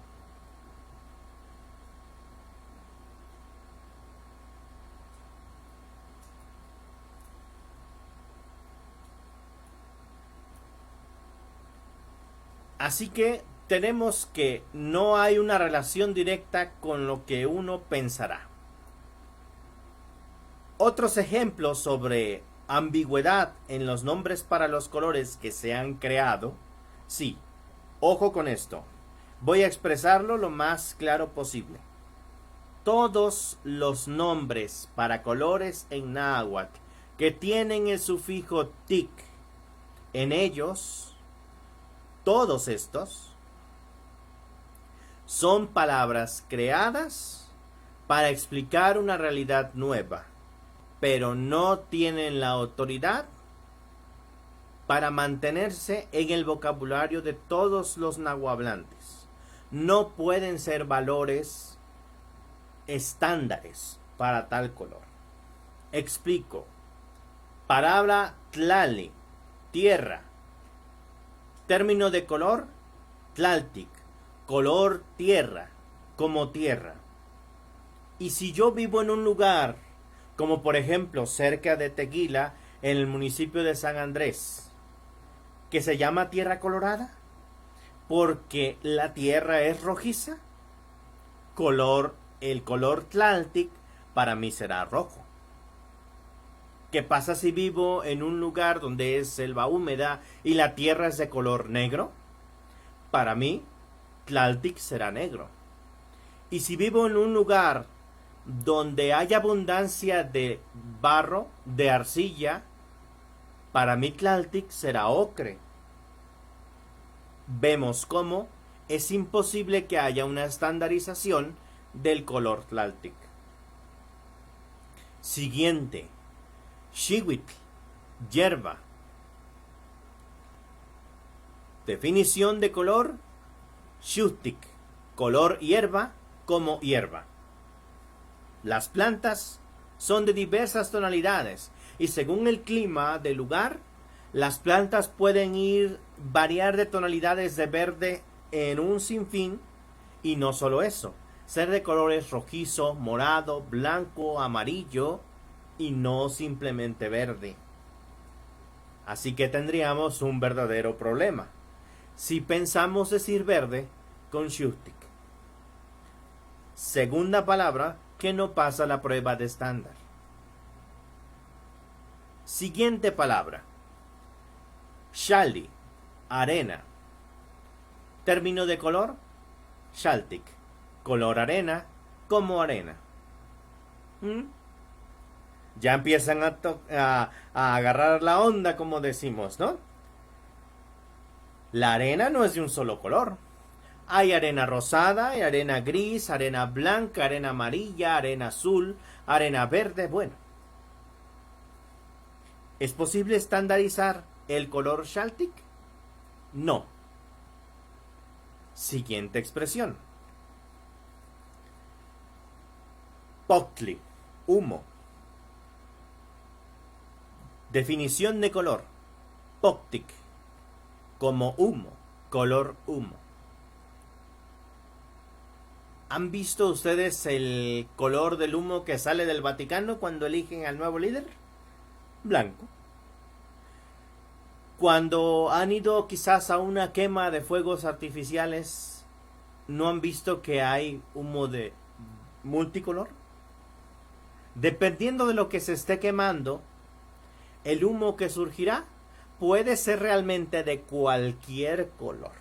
Así que tenemos que no hay una relación directa con lo que uno pensará. Otros ejemplos sobre ambigüedad en los nombres para los colores que se han creado. Sí, ojo con esto. Voy a expresarlo lo más claro posible. Todos los nombres para colores en náhuatl que tienen el sufijo tic en ellos, todos estos son palabras creadas para explicar una realidad nueva, pero no tienen la autoridad para mantenerse en el vocabulario de todos los nahuablantes. No pueden ser valores estándares para tal color. Explico. Palabra tlali, tierra. Término de color, tlaltic, color tierra, como tierra. Y si yo vivo en un lugar, como por ejemplo cerca de Tequila, en el municipio de San Andrés, que se llama Tierra Colorada, porque la tierra es rojiza, el color Tlaltic para mí será rojo. ¿Qué pasa si vivo en un lugar donde es selva húmeda y la tierra es de color negro? Para mí, Tlaltic será negro. Y si vivo en un lugar donde hay abundancia de barro, de arcilla, para mí Tlaltic será ocre. Vemos cómo es imposible que haya una estandarización del color Tlaltic. Siguiente. Xihuitl, hierba. Definición de color. Xutic, color hierba como hierba. Las plantas son de diversas tonalidades y según el clima del lugar, las plantas pueden variar de tonalidades de verde en un sinfín y no solo eso, ser de colores rojizo, morado, blanco, amarillo y no simplemente verde. Así que tendríamos un verdadero problema si pensamos decir verde con Xutic. Segunda palabra que no pasa la prueba de estándar. Siguiente palabra. Shaldi, arena. Término de color. Shaltic, color arena como arena. Ya empiezan a agarrar la onda, como decimos, ¿no? La arena no es de un solo color. Hay arena rosada, hay arena gris, arena blanca, arena amarilla, arena azul, arena verde. Bueno, ¿es posible estandarizar el color Shaltic? No. Siguiente expresión. Poctli, humo. Definición de color. Poctic, como humo, color humo. ¿Han visto ustedes el color del humo que sale del Vaticano cuando eligen al nuevo líder? Blanco. Cuando han ido quizás a una quema de fuegos artificiales, ¿no han visto que hay humo de multicolor? Dependiendo de lo que se esté quemando, el humo que surgirá puede ser realmente de cualquier color.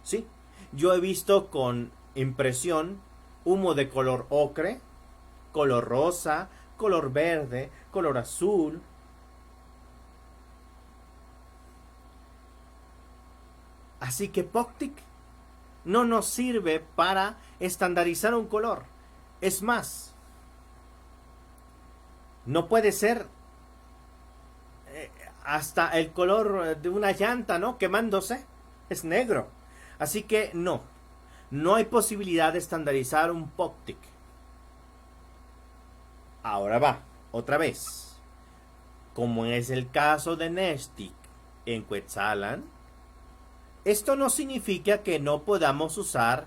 Sí, yo he visto con impresión humo de color ocre, color rosa, color verde, color azul. Así que Poctic no nos sirve para estandarizar un color. Es más, no puede ser hasta el color de una llanta, ¿no? Quemándose. Es negro. Así que no hay posibilidad de estandarizar un Poctic. Ahora va, otra vez. Como es el caso de Neshtic en Cuetzalan, esto no significa que no podamos usar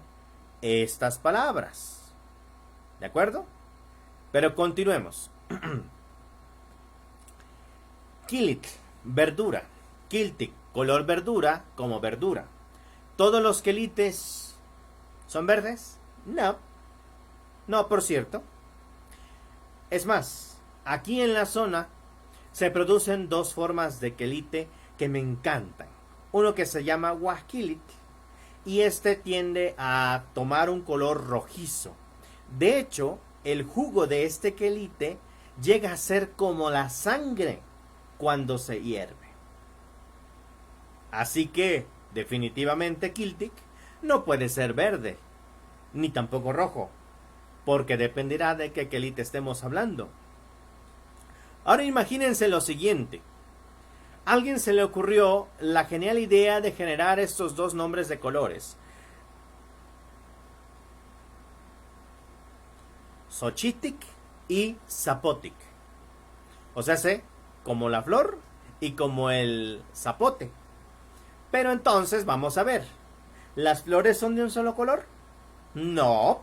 estas palabras. ¿De acuerdo? Pero continuemos. Kilitl, verdura. Kiltic, color verdura, como verdura. ¿Todos los quelites son verdes? No. No, por cierto. Es más, aquí en la zona se producen dos formas de quelite que me encantan. Uno que se llama Huasquilitl y este tiende a tomar un color rojizo. De hecho, el jugo de este quelite llega a ser como la sangre cuando se hierve. Así que, definitivamente, Kiltic no puede ser verde, ni tampoco rojo, porque dependerá de qué quelite estemos hablando. Ahora imagínense lo siguiente. A alguien se le ocurrió la genial idea de generar estos dos nombres de colores. Xochitic y Zapotic. O sea, como la flor y como el zapote. Pero entonces vamos a ver. ¿Las flores son de un solo color? No.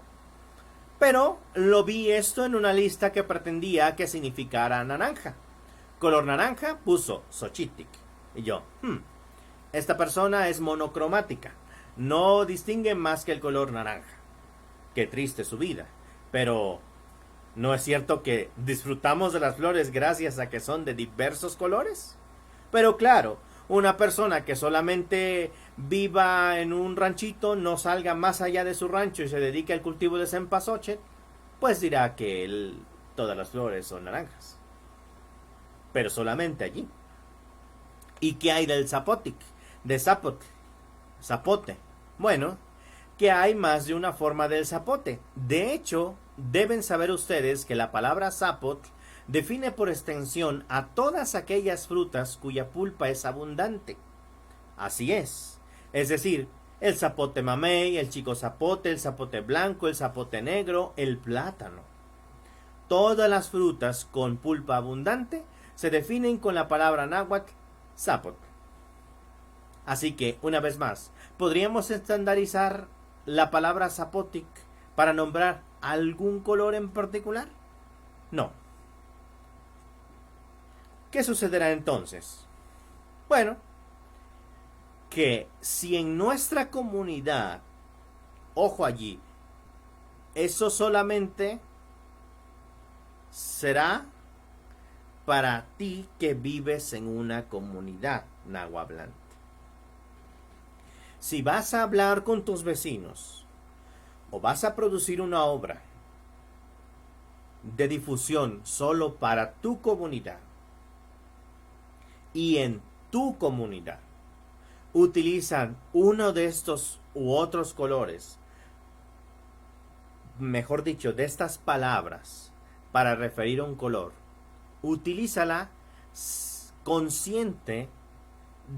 Pero lo vi esto en una lista que pretendía que significara naranja. Color naranja puso Xochitic. Y yo, Esta persona es monocromática. No distingue más que el color naranja. Qué triste su vida. Pero ¿no es cierto que disfrutamos de las flores gracias a que son de diversos colores? Pero claro, una persona que solamente viva en un ranchito, no salga más allá de su rancho y se dedique al cultivo de cempasúchil, pues dirá que todas las flores son naranjas. Pero solamente allí. ¿Y qué hay del zapotic? De zapote. Bueno, que hay más de una forma del zapote. De hecho, deben saber ustedes que la palabra zapot define por extensión a todas aquellas frutas cuya pulpa es abundante. Así es. Es decir, el zapote mamey, el chico zapote, el zapote blanco, el zapote negro, el plátano. Todas las frutas con pulpa abundante se definen con la palabra náhuatl zapot. Así que, una vez más, ¿podríamos estandarizar la palabra zapotic para nombrar algún color en particular? No. ¿Qué sucederá entonces? Bueno, que si en nuestra comunidad, ojo allí, eso solamente será para ti que vives en una comunidad nahuablante. Si vas a hablar con tus vecinos o vas a producir una obra de difusión solo para tu comunidad y en tu comunidad utilizan uno de estos u otros colores, mejor dicho, de estas palabras para referir a un color, utilízala consciente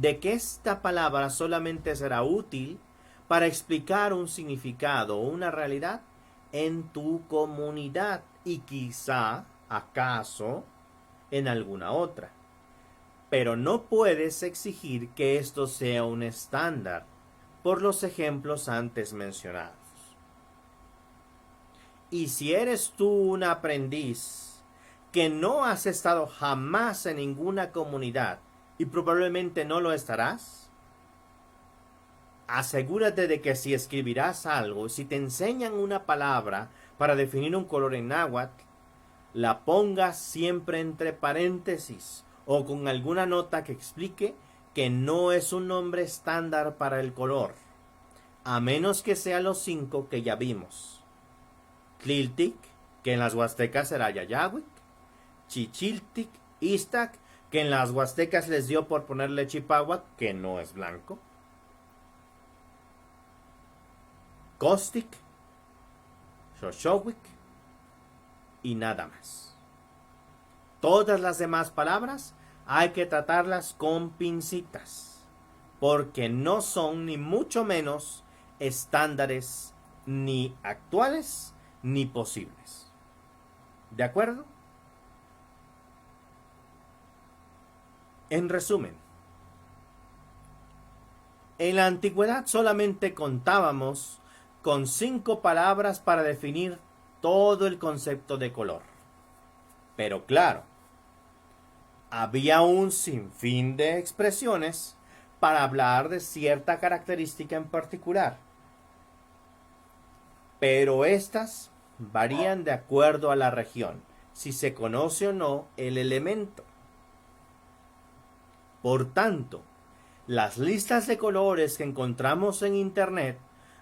de que esta palabra solamente será útil para explicar un significado o una realidad en tu comunidad y quizá, acaso, en alguna otra. Pero no puedes exigir que esto sea un estándar por los ejemplos antes mencionados. Y si eres tú un aprendiz que no has estado jamás en ninguna comunidad y probablemente no lo estarás, asegúrate de que si escribirás algo, si te enseñan una palabra para definir un color en náhuatl, la pongas siempre entre paréntesis o con alguna nota que explique que no es un nombre estándar para el color, a menos que sea los 5 que ya vimos. Tliltic, que en las huastecas será Yayahuic, Chichiltic, Istac, que en las huastecas les dio por ponerle Chipáhuac, que no es blanco, Costic, Xoxohuic y nada más. Todas las demás palabras hay que tratarlas con pincitas, porque no son ni mucho menos estándares ni actuales ni posibles. ¿De acuerdo? En resumen, en la antigüedad solamente contábamos con 5 palabras para definir todo el concepto de color. Pero claro, había un sinfín de expresiones para hablar de cierta característica en particular. Pero estas varían de acuerdo a la región, si se conoce o no el elemento. Por tanto, las listas de colores que encontramos en Internet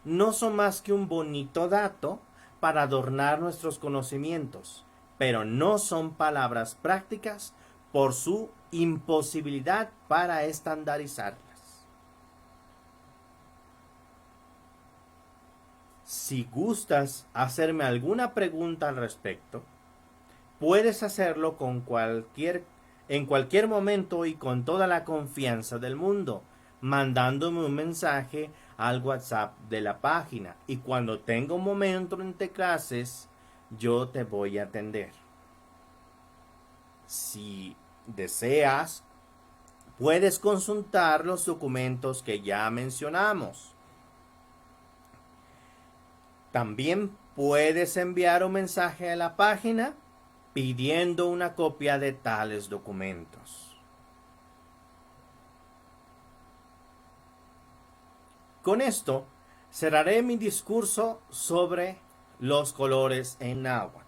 no son más que un bonito dato para adornar nuestros conocimientos, pero no son palabras prácticas por su imposibilidad para estandarizarlas. Si gustas hacerme alguna pregunta al respecto, puedes hacerlo en cualquier momento y con toda la confianza del mundo, mandándome un mensaje al WhatsApp de la página, y cuando tenga un momento entre clases, yo te voy a atender. Si deseas, puedes consultar los documentos que ya mencionamos. También puedes enviar un mensaje a la página pidiendo una copia de tales documentos. Con esto cerraré mi discurso sobre los colores en náhuatl,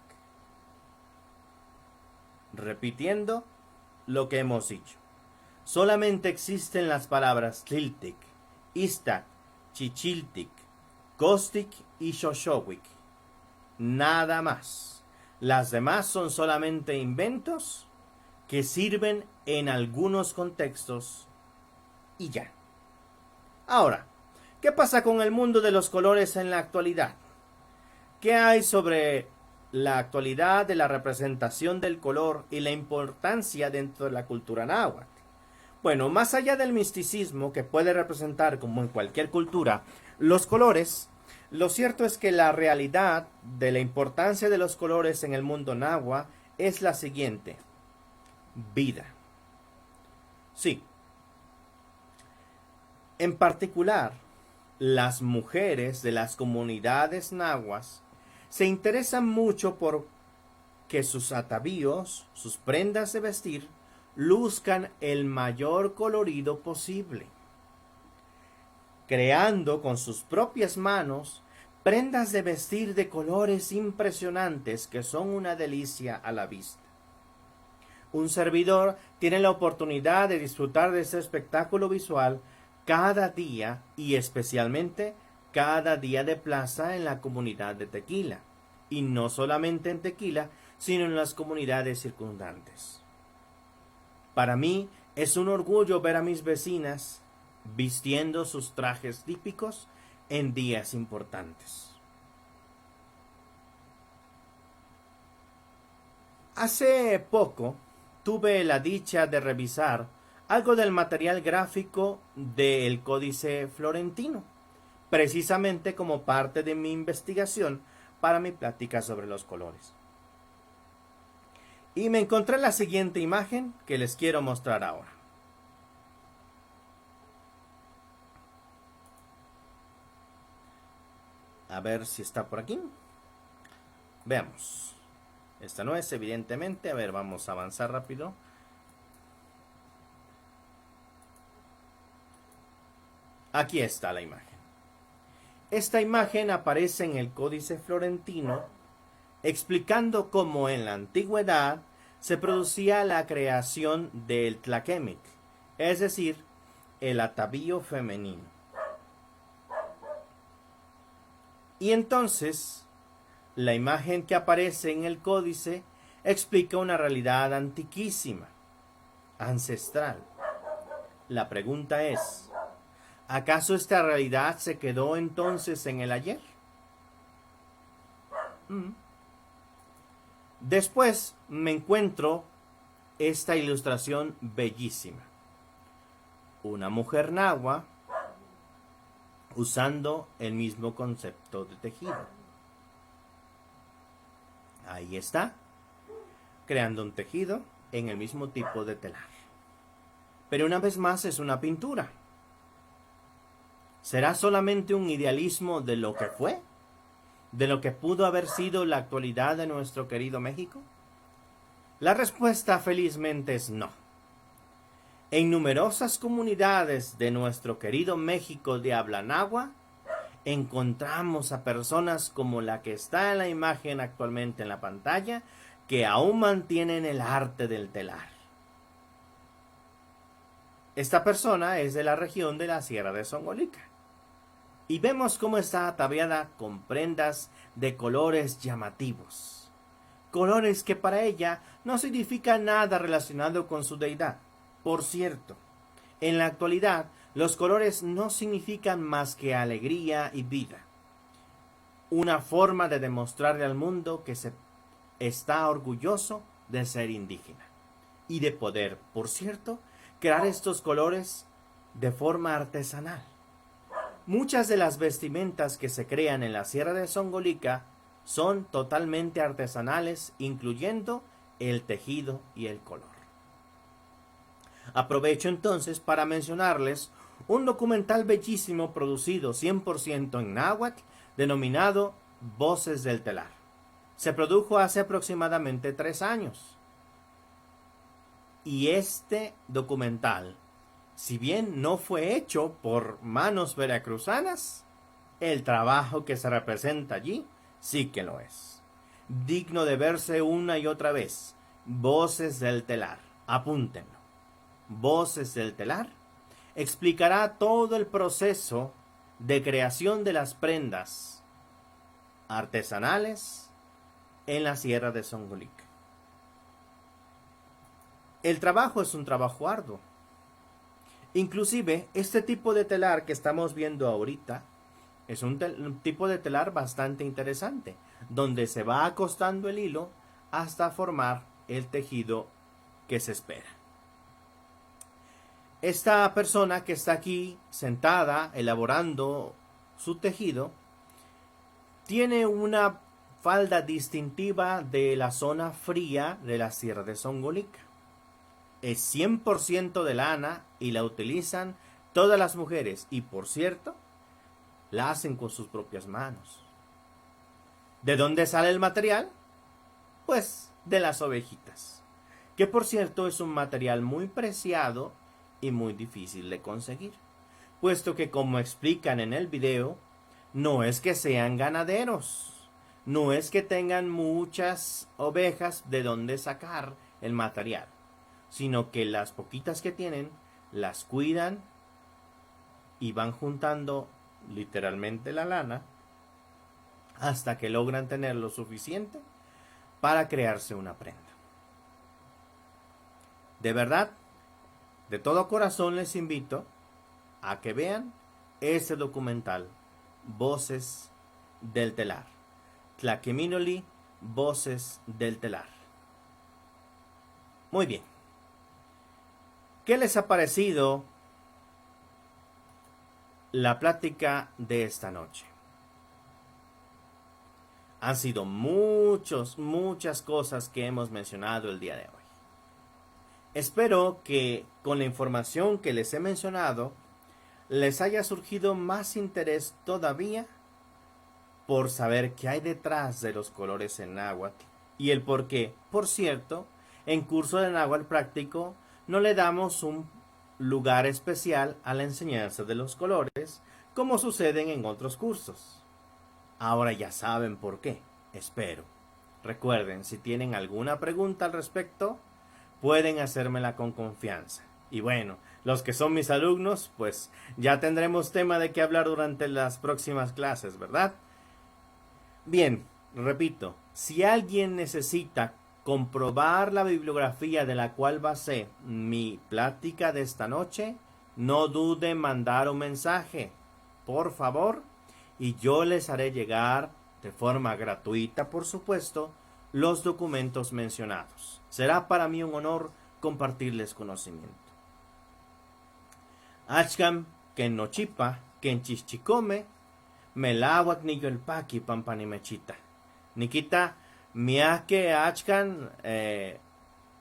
repitiendo lo que hemos dicho. Solamente existen las palabras tliltic, istac, chichiltic, costic y xoxohuic. Nada más. Las demás son solamente inventos que sirven en algunos contextos y ya. Ahora, ¿qué pasa con el mundo de los colores en la actualidad? ¿Qué hay sobre la actualidad de la representación del color y la importancia dentro de la cultura náhuatl? Bueno, más allá del misticismo que puede representar, como en cualquier cultura, los colores, lo cierto es que la realidad de la importancia de los colores en el mundo náhuatl es la siguiente: vida. Sí. En particular, las mujeres de las comunidades nahuas se interesan mucho por que sus atavíos, sus prendas de vestir, luzcan el mayor colorido posible, creando con sus propias manos prendas de vestir de colores impresionantes que son una delicia a la vista. Un servidor tiene la oportunidad de disfrutar de este espectáculo visual cada día y especialmente cada día de plaza en la comunidad de Tequila, y no solamente en Tequila, sino en las comunidades circundantes. Para mí es un orgullo ver a mis vecinas vistiendo sus trajes típicos en días importantes. Hace poco tuve la dicha de revisar algo del material gráfico del Códice Florentino, precisamente como parte de mi investigación para mi plática sobre los colores. Y me encontré la siguiente imagen que les quiero mostrar ahora. A ver si está por aquí. Veamos. Esta no es, evidentemente. A ver, vamos a avanzar rápido. Aquí está la imagen. Esta imagen aparece en el Códice Florentino, explicando cómo en la antigüedad se producía la creación del tlaquemitl, es decir, el atavío femenino. Y entonces, la imagen que aparece en el códice explica una realidad antiquísima, ancestral. La pregunta es, ¿acaso esta realidad se quedó entonces en el ayer? Después me encuentro esta ilustración bellísima. Una mujer nahua usando el mismo concepto de tejido. Ahí está, creando un tejido en el mismo tipo de telar. Pero una vez más es una pintura. ¿Será solamente un idealismo de lo que fue? ¿De lo que pudo haber sido la actualidad de nuestro querido México? La respuesta felizmente es no. En numerosas comunidades de nuestro querido México de habla náhuatl, encontramos a personas como la que está en la imagen actualmente en la pantalla, que aún mantienen el arte del telar. Esta persona es de la región de la Sierra de Songolica. Y vemos cómo está ataviada con prendas de colores llamativos. Colores que para ella no significan nada relacionado con su deidad. Por cierto, en la actualidad los colores no significan más que alegría y vida. Una forma de demostrarle al mundo que se está orgulloso de ser indígena. Y de poder, por cierto, crear estos colores de forma artesanal. Muchas de las vestimentas que se crean en la Sierra de Songolica son totalmente artesanales, incluyendo el tejido y el color. Aprovecho entonces para mencionarles un documental bellísimo producido 100% en náhuatl, denominado Voces del Telar. Se produjo hace aproximadamente 3 años. Y este documental Si bien no fue hecho por manos veracruzanas, el trabajo que se representa allí sí que lo es. Digno de verse una y otra vez. Voces del telar. Apúntenlo. Voces del telar explicará todo el proceso de creación de las prendas artesanales en la Sierra de Songolica. El trabajo es un trabajo arduo. Inclusive, este tipo de telar que estamos viendo ahorita es un tipo de telar bastante interesante, donde se va acostando el hilo hasta formar el tejido que se espera. Esta persona que está aquí sentada elaborando su tejido tiene una falda distintiva de la zona fría de la Sierra de Songolica. Es 100% de lana y la utilizan todas las mujeres y, por cierto, la hacen con sus propias manos. ¿De dónde sale el material? Pues de las ovejitas, que por cierto es un material muy preciado y muy difícil de conseguir, puesto que, como explican en el video, no es que sean ganaderos, no es que tengan muchas ovejas de donde sacar el material, sino que las poquitas que tienen las cuidan y van juntando literalmente la lana hasta que logran tener lo suficiente para crearse una prenda. De verdad, de todo corazón les invito a que vean ese documental, Voces del Telar. Tlaqueminoli, Voces del Telar. Muy bien. ¿Qué les ha parecido la plática de esta noche? Han sido muchas cosas que hemos mencionado el día de hoy. Espero que con la información que les he mencionado les haya surgido más interés todavía por saber qué hay detrás de los colores en náhuatl y el por qué. Por cierto, en curso de náhuatl práctico no le damos un lugar especial a la enseñanza de los colores como suceden en otros cursos. Ahora ya saben por qué, espero. Recuerden, si tienen alguna pregunta al respecto, pueden hacérmela con confianza. Y bueno, los que son mis alumnos, pues ya tendremos tema de qué hablar durante las próximas clases, ¿verdad? Bien, repito, si alguien necesita comprobar la bibliografía de la cual basé mi plática de esta noche, no dude en mandar un mensaje, por favor, y yo les haré llegar de forma gratuita, por supuesto, los documentos mencionados. Será para mí un honor compartirles conocimiento. Achkam ken nochipa, ken chichicome, melawak niyolpaki pampanimechita. Nikita miake achkan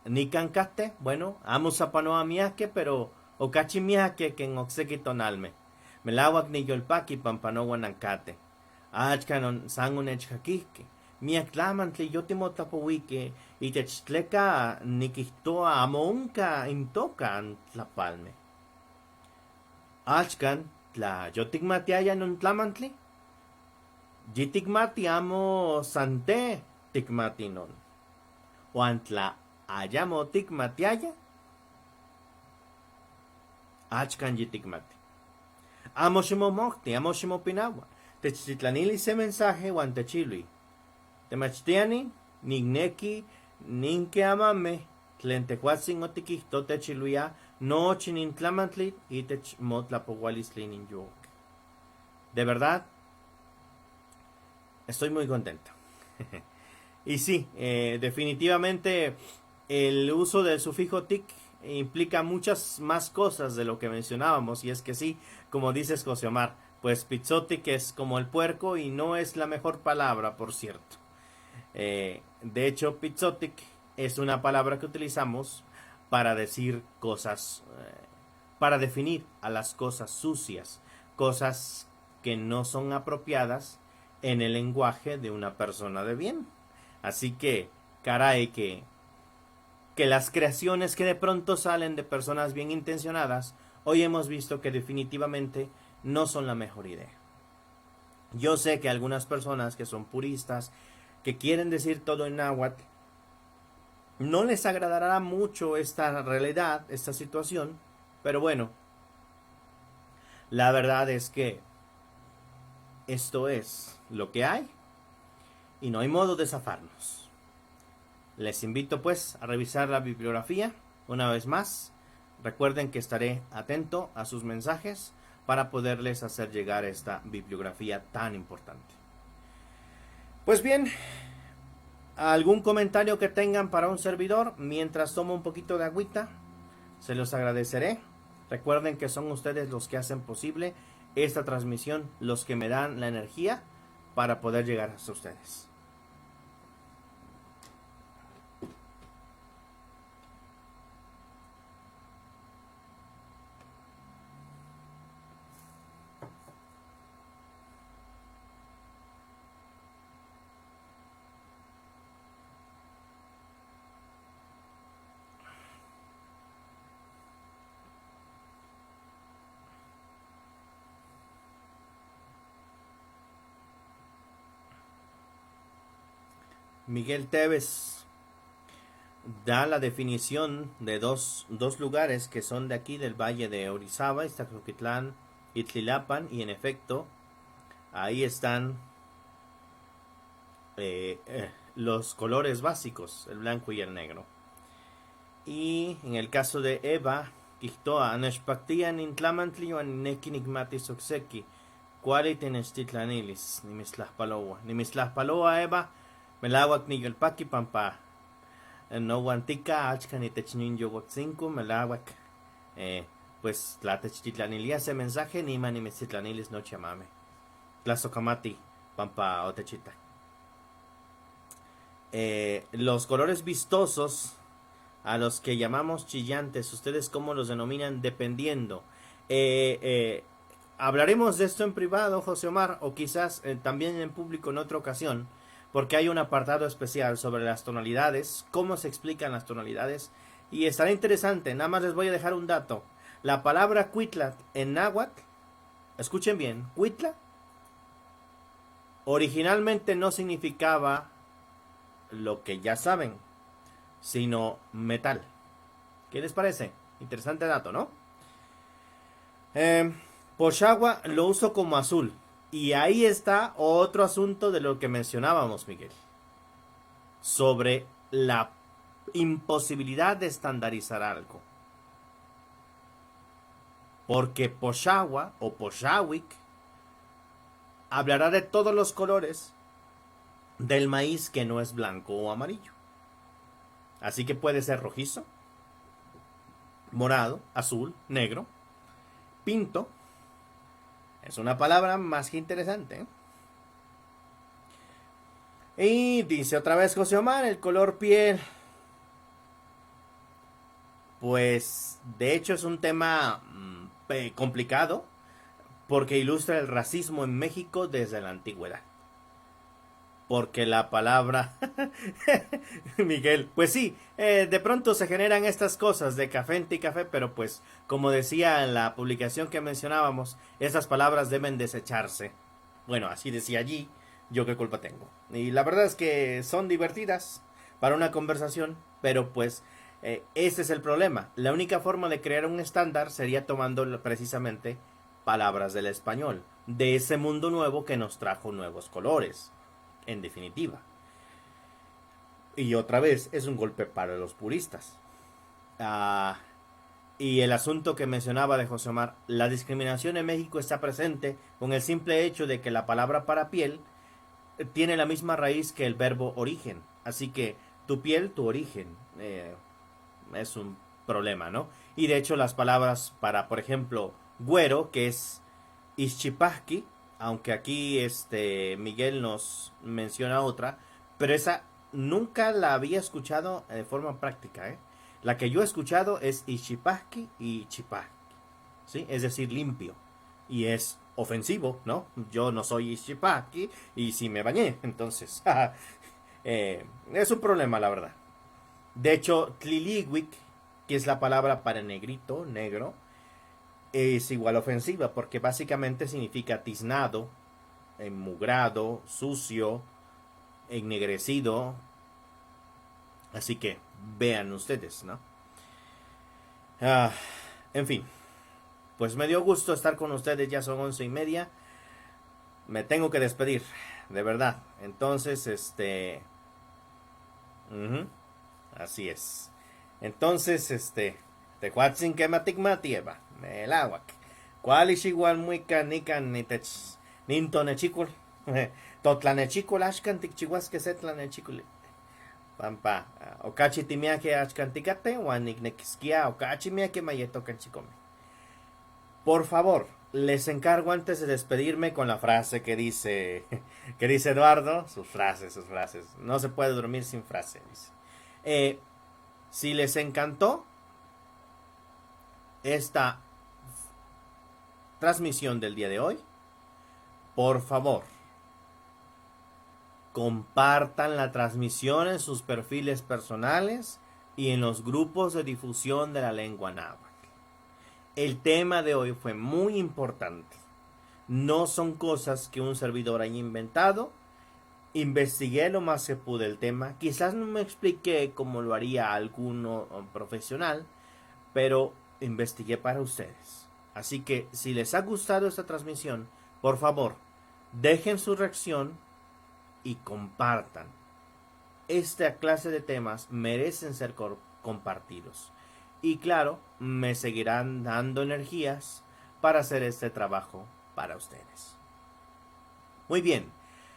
nikankate, bueno, amo sapanoa miake, pero okachi miake ken oxequitonalme. Melawak niyolpaki pampanoa nankate. Achkan sangun echjakike. Miak tlamantli yotimotlapohuike itechtleka nikihtoa amonka intoka tlapalme. Achkan tla yotikmatiaya non tlamantli, yitikmati amo sante tikmati non. Uan tla ayamo tikmatiaya, achkan yitikmati. Amo ximomokti, amo ximopinawa. Techtitlanili se mensaje uan techilui. Temachtiani, nigneki, ninke amame, tlen tehuatzin otikihto techiluia, nochi nintlamantli itech motlapohualisli ninyok. De verdad, estoy muy contento. Y sí, definitivamente el uso del sufijo tic implica muchas más cosas de lo que mencionábamos. Y es que sí, como dices José Omar, pues pizzotic es como el puerco y no es la mejor palabra, por cierto. De hecho, pizzotic es una palabra que utilizamos para decir cosas, para definir a las cosas sucias, cosas que no son apropiadas en el lenguaje de una persona de bien. Así que, caray, que las creaciones que de pronto salen de personas bien intencionadas hoy hemos visto que definitivamente no son la mejor idea. Yo sé que algunas personas que son puristas, que quieren decir todo en náhuatl, no les agradará mucho esta realidad, esta situación, pero bueno, la verdad es que esto es lo que hay y no hay modo de zafarnos. Les invito pues a revisar la bibliografía una vez más. Recuerden que estaré atento a sus mensajes para poderles hacer llegar esta bibliografía tan importante. Pues bien, algún comentario que tengan para un servidor mientras tomo un poquito de agüita, se los agradeceré. Recuerden que son ustedes los que hacen posible esta transmisión, los que me dan la energía para poder llegar hasta ustedes. Miguel Tevez da la definición de dos lugares que son de aquí del valle de Orizaba, Iztacoquitlán y Tlilapan, y en efecto ahí están los colores básicos, el blanco y el negro. Y en el caso de Eva, Quihtoa, Anashpactian Intlamantli o Anequinigmatis Oxequi, Cuali Tenestitlanilis, Nimislaspaloa Eva, Melawak Nigelpaki Pampa, no guantica, achka ni technin yoguatzinco, Melawak, pues la techtitlanilia ese mensaje, Nima ni mestitlanilis no chamame, Tlazocamati, Pampa o techita. Los colores vistosos, a los que llamamos chillantes, ¿ustedes cómo los denominan? Dependiendo. Hablaremos de esto en privado, José Omar, o quizás también en público en otra ocasión, porque hay un apartado especial sobre las tonalidades, cómo se explican las tonalidades, y estará interesante. Nada más les voy a dejar un dato. La palabra cuitla en náhuatl, escuchen bien, cuitla, originalmente no significaba lo que ya saben, sino metal. ¿Qué les parece? Interesante dato, ¿no? Pochagua lo uso como azul. Y ahí está otro asunto de lo que mencionábamos, Miguel. Sobre la imposibilidad de estandarizar algo. Porque Pochagua o Pochawik hablará de todos los colores del maíz que no es blanco o amarillo. Así que puede ser rojizo, morado, azul, negro, pinto. Es una palabra más que interesante. Y dice otra vez José Omar, el color piel. Pues de hecho es un tema complicado porque ilustra el racismo en México desde la antigüedad. Porque la palabra Miguel, pues sí, de pronto se generan estas cosas de café y café, pero pues como decía en la publicación que mencionábamos, esas palabras deben desecharse. Bueno, así decía allí, yo qué culpa tengo. Y la verdad es que son divertidas para una conversación, pero pues ese es el problema. La única forma de crear un estándar sería tomando precisamente palabras del español, de ese mundo nuevo que nos trajo nuevos colores. En definitiva. Y otra vez, es un golpe para los puristas. Y el asunto que mencionaba de José Omar, la discriminación en México está presente con el simple hecho de que la palabra para piel tiene la misma raíz que el verbo origen. Así que tu piel, tu origen, es un problema, ¿no? Y de hecho las palabras para, por ejemplo, güero, que es Ixchipahki, aunque aquí Miguel nos menciona otra, pero esa nunca la había escuchado de forma práctica, ¿eh? La que yo he escuchado es Ixchipahki y Chipahki, ¿sí? Es decir, limpio. Y es ofensivo, ¿no? Yo no soy Ixchipahki y si me bañé, entonces es un problema, la verdad. De hecho, Tliliwik, que es la palabra para negrito, negro, es igual ofensiva porque básicamente significa tiznado, enmugrado, sucio, ennegrecido. Así que vean ustedes, ¿no? Ah, en fin, pues me dio gusto estar con ustedes, ya son 11:30. Me tengo que despedir, de verdad. Entonces, así es. Entonces, tehuatzin kematik matieva, melawak. ¿Cuál es igual muy canican ni tech, nintonechicul? Totlanechicul ashkan tikchihuasque setlanechicul. Pampa, okachi timiake achkanticate, waniknekiskia, okachi miake mayetokan chicome. Por favor, les encargo antes de despedirme con la frase que dice Eduardo, sus frases. No se puede dormir sin frase, dice. Si les encantó esta transmisión del día de hoy, por favor, compartan la transmisión en sus perfiles personales y en los grupos de difusión de la lengua náhuatl. El tema de hoy fue muy importante. No son cosas que un servidor haya inventado. Investigué lo más que pude el tema. Quizás no me expliqué como lo haría alguno profesional, pero investigué para ustedes. Así que si les ha gustado esta transmisión, por favor, dejen su reacción y compartan. Esta clase de temas merecen ser compartidos. Y claro, me seguirán dando energías para hacer este trabajo para ustedes. Muy bien,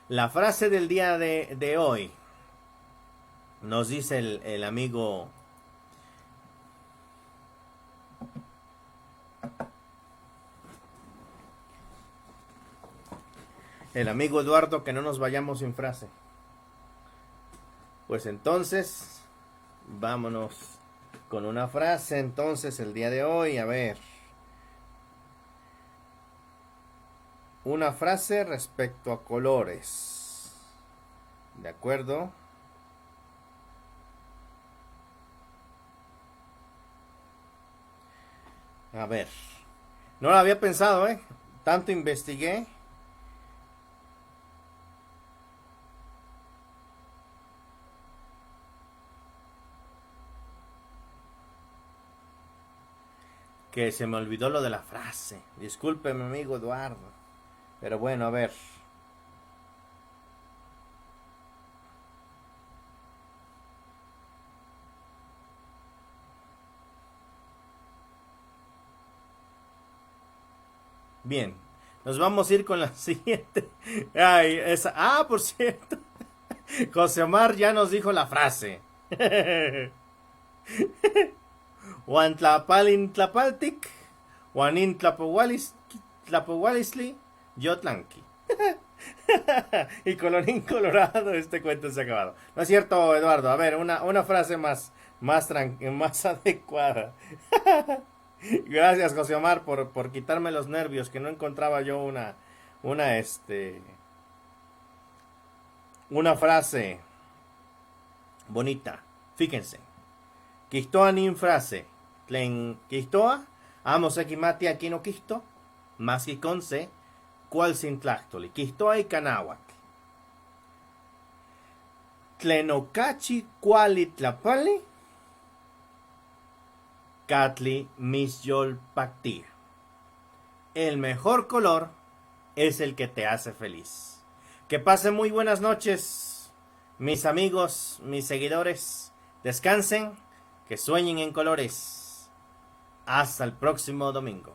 la frase del día de hoy nos dice el amigo Eduardo, que no nos vayamos sin frase. Pues entonces, vámonos con una frase entonces el día de hoy. A ver, una frase respecto a colores. ¿De acuerdo? A ver, no lo había pensado, tanto investigué. Que se me olvidó lo de la frase. Discúlpeme, amigo Eduardo. Pero bueno, a ver. Bien, nos vamos a ir con la siguiente. Ay, esa. Ah, por cierto. José Omar ya nos dijo la frase. Juan Tlapalin Tlapaltic, Juanin Tlapohualisli, Yotlanqui. Y colorín colorado, este cuento se ha acabado. No es cierto, Eduardo. A ver, una frase más adecuada. Gracias, José Omar, por quitarme los nervios, que no encontraba yo una frase bonita. Fíjense. Quistoa nin frase. Tlen quistoa, amos equimati aquí no quisto, más que conce, cual sin tlactoli. Quistoa y canáhuac. Tlenocachi cuali tlapali, catli misyol pactía. El mejor color es el que te hace feliz. Que pasen muy buenas noches, mis amigos, mis seguidores. Descansen, que sueñen en colores. Hasta el próximo domingo.